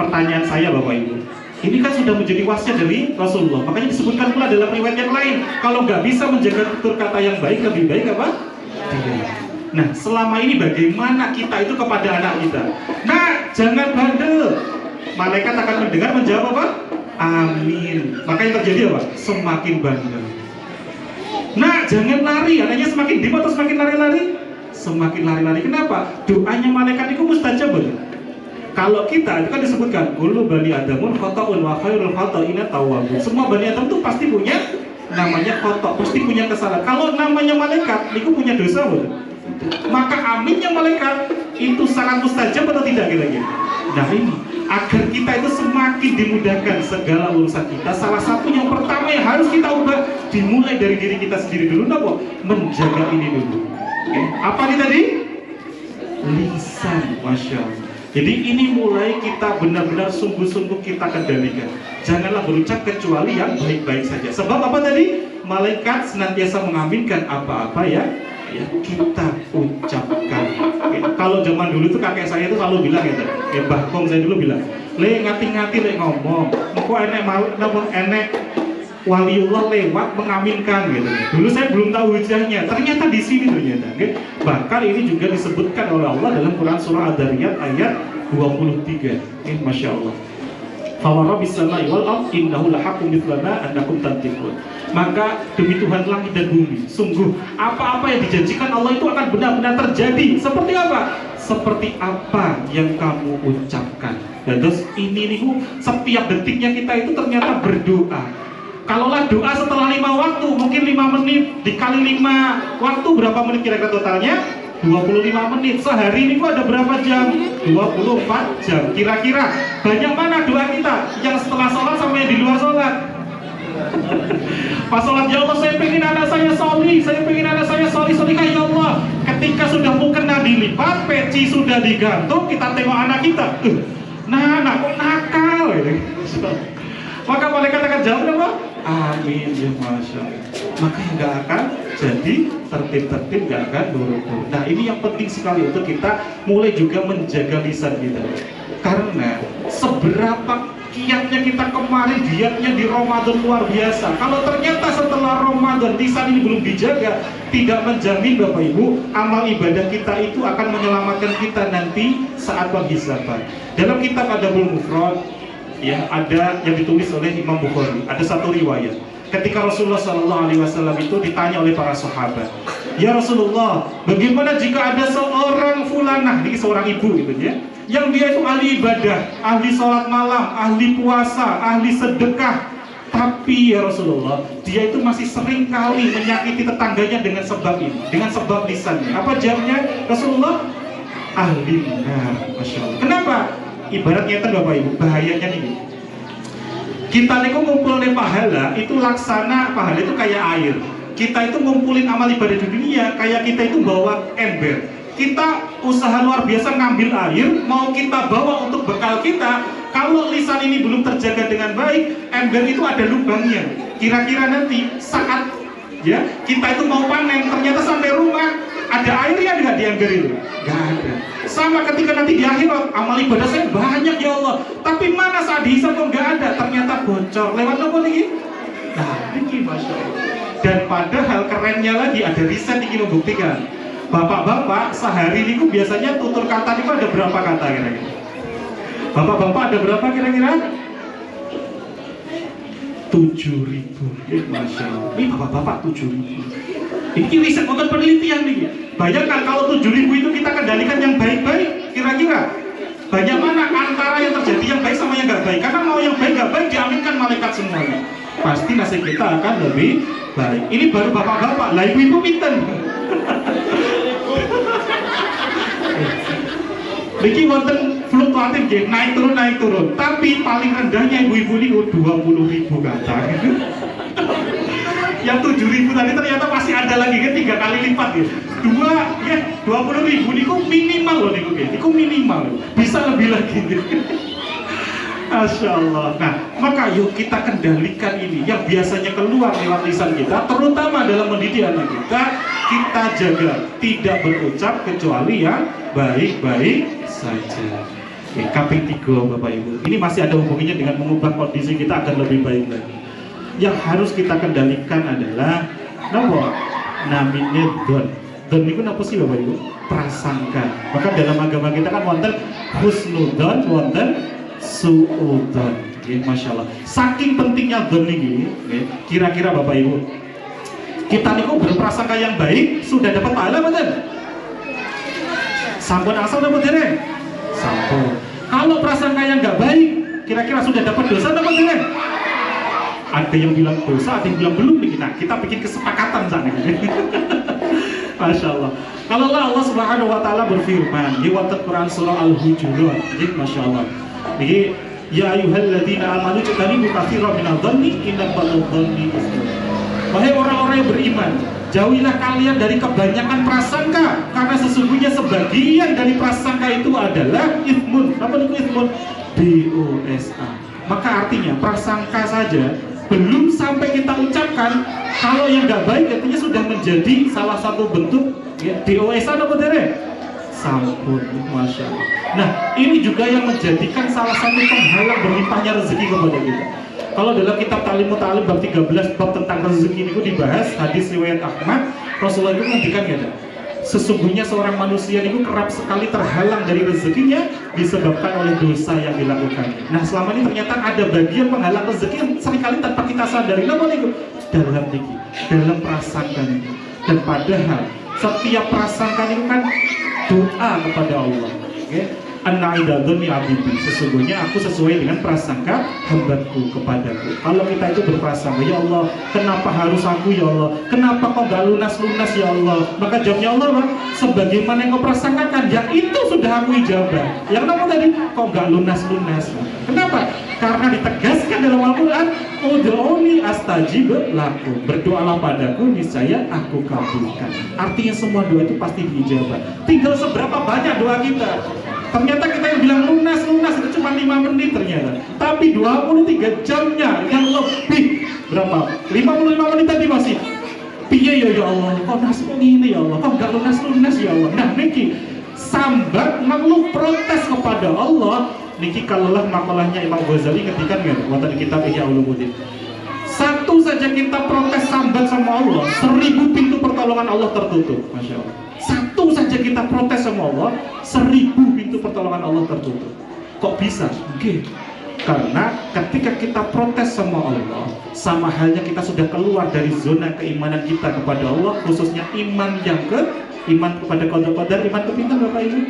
Pertanyaan saya Bapak Ibu, ini kan sudah menjadi wasiat dari Rasulullah, makanya disebutkan pula dalam riwayat yang lain, kalau nggak bisa menjaga tutur kata yang baik, lebih baik apa? Tidak. Nah, selama ini bagaimana kita itu kepada anak kita? Nah, jangan bandel. Malaikat akan mendengar, menjawab apa? Amin. Maka yang terjadi apa? Semakin bandel. Nah, jangan lari. Anaknya semakin diem atau semakin lari-lari? Semakin lari-lari. Kenapa? Doanya malaikat itu mustajab. Kalau kita, itu kan disebutkan kullu bani adamun khata'un wa khairul khata'ina tawwabun. Semua bani Adam itu pasti punya namanya khata', pasti punya kesalahan. Kalau namanya malaikat, itu punya dosa, maka aminnya malaikat itu sangat mustajab atau tidak kira-kira? Nah, ini agar kita itu semakin dimudahkan segala urusan kita, salah satu yang pertama yang harus kita ubah dimulai dari diri kita sendiri dulu. Napa? Menjaga ini dulu. Apa nih tadi? Lisan. Masya Allah. Jadi ini mulai kita benar-benar sungguh-sungguh kita kendalikan. Janganlah berucap kecuali yang baik-baik saja. Sebab apa tadi? Malaikat senantiasa mengaminkan apa-apa ya kita ucapkan. Kalau zaman dulu tuh kakek saya itu selalu bilang Mbah Kong saya dulu bilang, le ngati-ngati le ngomong, kok enek waliullah lewat mengaminkan gitu. Dulu saya belum tahu hujahnya, ternyata di sini ternyata. Bahkan ini juga disebutkan oleh Allah dalam Quran surah Ad-Dariyat ayat 23. Masya Allah. Fawarabbis samai wal ard innahu lahaqqun mithla ma annakum tantiqun. Maka demi Tuhan langit dan bumi, sungguh apa-apa yang dijanjikan Allah itu akan benar-benar terjadi. Seperti apa? Seperti apa yang kamu ucapkan. Dan terus ini nih setiap detiknya kita itu ternyata berdoa. Kalaulah doa setelah 5 waktu, mungkin 5 menit dikali 5 waktu, berapa menit kira-kira totalnya? 25 menit. Sehari ini ada berapa jam? 24 jam. Kira-kira banyak mana doa kita yang setelah sholat sampai yang di luar sholat? Pas sholat, ya Allah saya pengen anak saya solih, saya pengen anak saya solih, ya Allah. ketika sudah mukena dilipat, peci sudah digantung, kita tengok anak kita, nah anak kok nakal gitu. Maka malaikat akan jawab apa? Amin ya Masya Allah. Maka nggak akan jadi tertib-tertib, nggak akan buruk-buruk. Nah ini yang penting sekali untuk kita mulai juga menjaga lisan kita. Karena seberapa kiatnya kita kemarin dietnya di Ramadan luar biasa. Kalau ternyata setelah Ramadan lisan ini belum dijaga, tidak menjamin Bapak Ibu amal ibadah kita itu akan menyelamatkan kita nanti saat penghisaban. Dalam kitab Adabul Mufrad ya ada yang ditulis oleh Imam Bukhari. Ada satu riwayat ketika Rasulullah SAW itu ditanya oleh para sahabat, ya Rasulullah, bagaimana jika ada seorang fulanah, ini seorang ibu gitu ya, yang dia itu ahli ibadah, ahli sholat malam, ahli puasa, ahli sedekah, tapi ya Rasulullah, dia itu masih sering kali menyakiti tetangganya dengan sebab ini, dengan sebab lisannya. Apa jawabnya Rasulullah? Ahli benar, Masya Allah. Kenapa? Ibaratnya itu Bapak Ibu, bahayanya nih. Kita nih ngumpulin pahala, itu laksana pahala itu kayak air. Kita itu ngumpulin amal ibadah di dunia, kayak kita itu bawa ember. Kita usaha luar biasa ngambil air, mau kita bawa untuk bekal kita. Kalau lisan ini belum terjaga dengan baik, ember itu ada lubangnya. Kira-kira nanti saat ya kita itu mau panen, ternyata sampai rumah ada airnya nggak di ember itu? Nggak ada. Sama ketika nanti di akhirat, amal ibadah saya banyak ya Allah, tapi mana saat dihisab kok nggak ada? Ternyata bocor. Lewat apa nih? Nah, ini Masya Allah. Dan padahal kerennya lagi ada riset ini membuktikan. Bapak-bapak sehari ini biasanya tutur kata itu ada berapa kata kira-kira? Bapak-bapak ada berapa kira-kira? 7.000. Ya, Masya Allah. Ini bapak-bapak 7.000. Ini riset untuk penelitian nih. Bayangkan kalau 7.000 itu kita kendalikan yang baik-baik, kira-kira banyak mana antara yang terjadi yang baik sama yang nggak baik? Karena mau yang baik nggak baik diaminkan malaikat semuanya. Pasti nasib kita akan lebih baik. Ini baru bapak-bapak, lah ibu-ibu pinten. Niki wonten fluktuatif nggih, naik turun. Tapi paling rendahnya ibu-ibu ini 20.000 kata. Yang 7.000 tadi ternyata masih ada lagi kan 3 kali lipat ya. 20.000 niku minimal loh niku minimal. Bisa lebih lagi. Masya Allah. Nah, maka yuk kita kendalikan ini yang biasanya keluar lewat lisan kita, terutama dalam mendidik anak kita jaga tidak berucap kecuali yang baik-baik saja. Oke, kaping 3 Bapak Ibu. Ini masih ada hubungannya dengan mengubah kondisi kita agar lebih baik lagi. Yang harus kita kendalikan adalah nomor namanya don. Don itu apa sih Bapak Ibu? Prasangka. Maka dalam agama kita kan wonten husnudon, wonten suudon. Ya, Masya Allah. Saking pentingnya don ini, kira-kira Bapak Ibu, kita niku berprasangka yang baik sudah dapat pahala betul? Sampun asal dapat dereng? Sampun. Kalau prasangka yang nggak baik, kira-kira sudah dapat dosa dapat dereng? Ada yang bilang dosa, ada yang bilang belum nih kita bikin kesepakatan sana. Masya Allah. Kalau Allah Subhanahu Wa Taala berfirman di Quran surah Al-Hujurat, Masya Allah. Jadi, ya ayyuhalladzina amanu ijtanibu katsiran minadh-dhanni inna ba'dadh-dhanni itsm. Wahai orang-orang yang beriman, jauhilah kalian dari kebanyakan prasangka, karena sesungguhnya sebagian dari prasangka itu adalah itsmun. Apa itu itsmun? dosa. Maka artinya prasangka saja belum sampai kita ucapkan, kalau yang nggak baik artinya sudah menjadi salah satu bentuk ya, dosa apa dere? Sampun, Masya Allah. Nah, ini juga yang menjadikan salah satu penghalang berlimpahnya rezeki kepada kita. Kalau dalam kitab Ta'limut Ta'lim bab 13 bab tentang rezeki ini dibahas hadis riwayat Ahmad, Rasulullah itu ngendikan ya, sesungguhnya seorang manusia itu kerap sekali terhalang dari rezekinya disebabkan oleh dosa yang dilakukannya. Nah, selama ini ternyata ada bagian penghalang rezeki yang seringkali tanpa kita sadari. Namun itu dalam prasangka ini. Dan padahal setiap prasangka itu kan doa kepada Allah. Okay? An-na'idadhani abidi, sesungguhnya aku sesuai dengan prasangka hambaku kepadaku. Kalau kita itu berprasangka, ya Allah, kenapa harus aku ya Allah? Kenapa kok gak lunas-lunas ya Allah? Maka jawabnya Allah, sebagaimana yang kau prasangkakan, ya itu sudah aku ijabah. Yang nama tadi, kok gak lunas-lunas? Kenapa? Karena ditegaskan dalam Al-Quran, ud'uni astajib lakum, berdoalah padaku niscaya aku kabulkan. Artinya semua doa itu pasti diijabah. Tinggal seberapa banyak doa kita. Ternyata kita yang bilang lunas itu cuma 5 menit ternyata. Tapi 23 jamnya yang lebih berapa? 55 menit tadi masih piye ya Allah, kok nasib ini ya Allah, kok gak lunas ya Allah. Nah niki sambat makhluk protes kepada Allah. Niki kalaulah makalahnya Imam Ghazali ngetikan kan waktu di kitab Ihya Ulumuddin. Satu saja kita protes sambat sama Allah, 1000 pintu pertolongan Allah tertutup. Masya Allah. Satu saja kita protes sama Allah, 1000 pintu pertolongan Allah tertutup. Kok bisa? Oke. Karena ketika kita protes sama Allah, sama halnya kita sudah keluar dari zona keimanan kita kepada Allah, khususnya iman kepada qada-qadar, iman kepintar Bapak Ibu.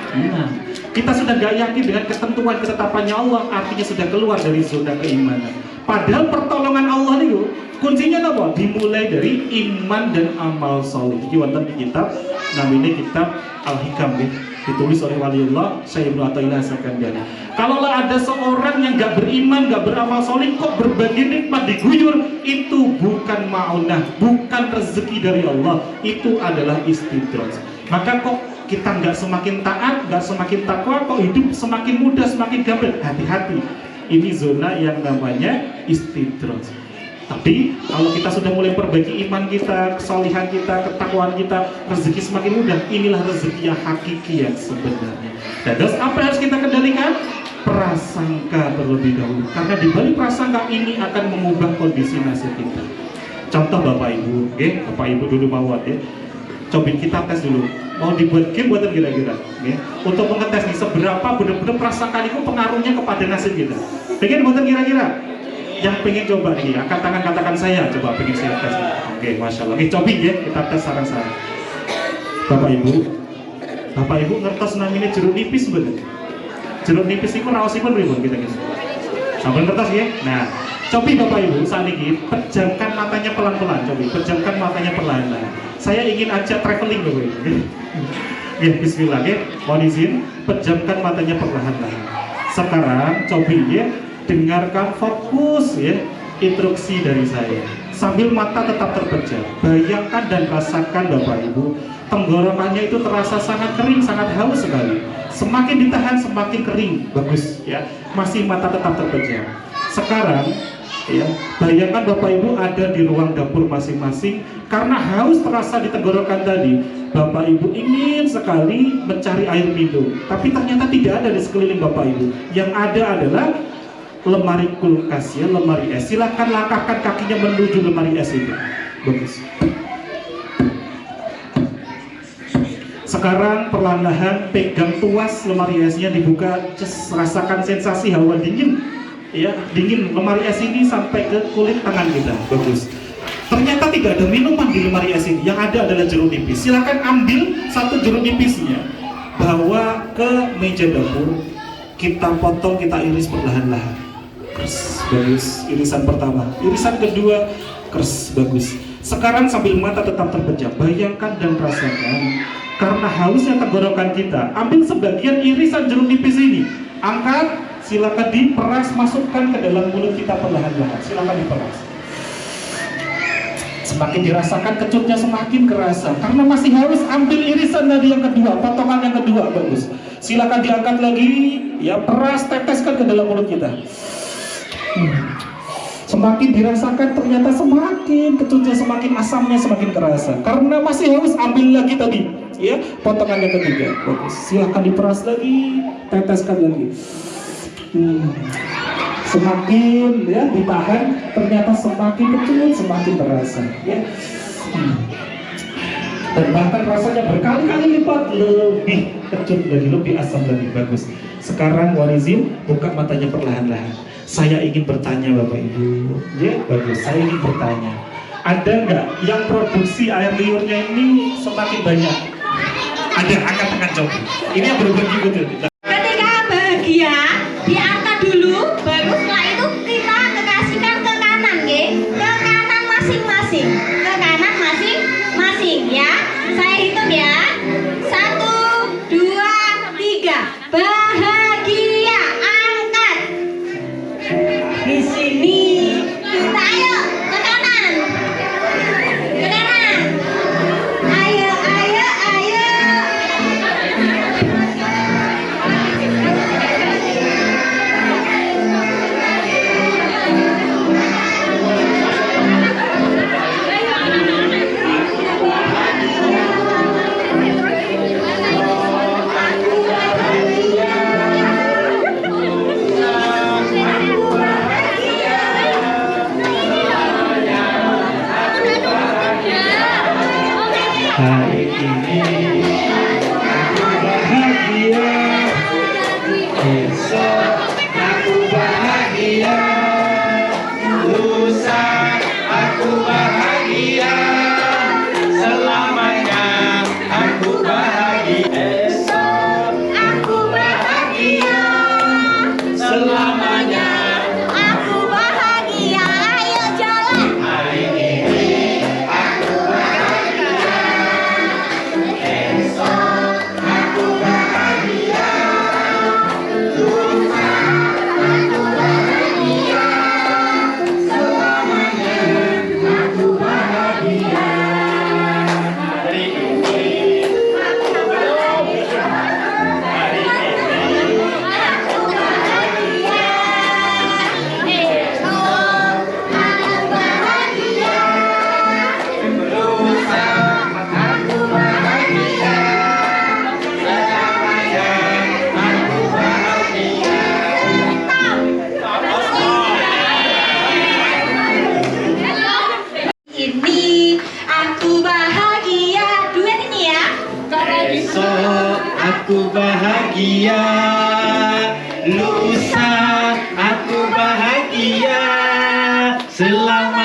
Nah, kita sudah gak yakin dengan ketentuan ketetapannya Allah, artinya sudah keluar dari zona keimanan. Padahal pertolongan Allah itu kuncinya apa? Dimulai dari iman dan amal soleh. Ini wonten di kitab namanya kitab Al-Hikam ya, ditulis oleh waliullah Syekh Ibnu Athaillah Sakandari. Kalaulah ada seorang yang gak beriman, gak beramal soleh, kok berbagi nikmat diguyur, itu bukan ma'unah, bukan rezeki dari Allah, itu adalah istidraj. Maka kok kita nggak semakin taat, nggak semakin takwa, kok hidup semakin mudah, semakin gampang. Hati-hati, ini zona yang namanya istidraj. Tapi kalau kita sudah mulai perbaiki iman kita, kesalihan kita, ketakwaan kita, rezeki semakin mudah. Inilah rezeki yang hakiki yang sebenarnya. Dan terus apa yang harus kita kendalikan? Prasangka terlebih dahulu. Karena di balik prasangka ini akan mengubah kondisi nasib kita. Contoh Bapak Ibu, Bapak Ibu dulu mawar ya. Cobain kita tes dulu. Mau dibuat game buatan kira-kira untuk mengetes nih seberapa benar-benar prasangka itu pengaruhnya kepada nasib kita. Pengen buatan kira-kira? Yang pengen coba nih, angkat tangan katakan saya. Coba pengen saya tes. Oke, Masya Allah. Cobain ya, kita tes sarang-sarang. Bapak Ibu ngertos namanya jeruk nipis bener. Jeruk nipis itu raosipun ribun kita guys. Sampai ngertos ya. Nah, cobi Bapak Ibu saat ini pejamkan matanya pelan-pelan. Pejamkan matanya pelan-pelan. Saya ingin ajak traveling Bapak Ibu. Ya, bismillah ya. Mohon izin, pejamkan matanya perlahan-lahan. Sekarang cobi ya, dengarkan fokus ya instruksi dari saya. Sambil mata tetap terpejam. Bayangkan dan rasakan Bapak Ibu, tenggorokannya itu terasa sangat kering, sangat haus sekali. Semakin ditahan semakin kering. Bagus ya. Masih mata tetap terpejam. Sekarang ya, bayangkan Bapak Ibu ada di ruang dapur masing-masing. Karena haus terasa di tenggorokan tadi, Bapak Ibu ingin sekali mencari air minum, tapi ternyata tidak ada di sekeliling Bapak Ibu. Yang ada adalah lemari kulkas ya, lemari es. Silakan langkahkan kakinya menuju lemari es itu. Bagus. Sekarang perlahan-lahan pegang tuas lemari esnya, dibuka, rasakan sensasi hawa dingin. Ya, dingin lemari es ini sampai ke kulit tangan kita. Bagus. Ternyata tidak ada minuman di lemari es ini. Yang ada adalah jeruk nipis. Silakan ambil satu jeruk nipisnya, bawa ke meja dapur. Kita potong, kita iris perlahan-lahan. Kers, bagus. Irisan pertama. Irisan kedua, kers, bagus. Sekarang sambil mata tetap terpejam, bayangkan dan rasakan. Karena hausnya tenggorokan kita, ambil sebagian irisan jeruk nipis ini, angkat. Silakan diperas, masukkan ke dalam mulut kita perlahan-lahan. Silakan diperas. Semakin dirasakan kecutnya semakin kerasa. Karena masih haus, ambil irisan tadi yang kedua, potongan yang kedua, bagus. Silakan diangkat lagi, ya peras, teteskan ke dalam mulut kita. Semakin dirasakan ternyata semakin kecutnya, semakin asamnya semakin kerasa. Karena masih haus, ambil lagi tadi, ya potongan yang ketiga, bagus. Silakan diperas lagi, teteskan lagi. Semakin ya ditahan, ternyata semakin kecut, semakin terasa ya. Dan bahkan rasanya berkali-kali lipat lebih kecut lagi, lebih asam lagi. Bagus. Sekarang walizin buka matanya perlahan-lahan. Saya ingin bertanya Bapak Ibu ya, bagus. Saya ingin bertanya, ada nggak yang produksi air liurnya ini semakin banyak? Ada, angkat tangan coba. Ini yang berbagi betul. Ketika bahagia, diangkat dulu, baru setelah itu kita kekasihkan ke kanan, ke kanan masing-masing, ke kanan masing-masing ya. Saya hitung ya, 1, 2, 3. Bahagia, angkat. aku bahagia, lusa aku bahagia, selamat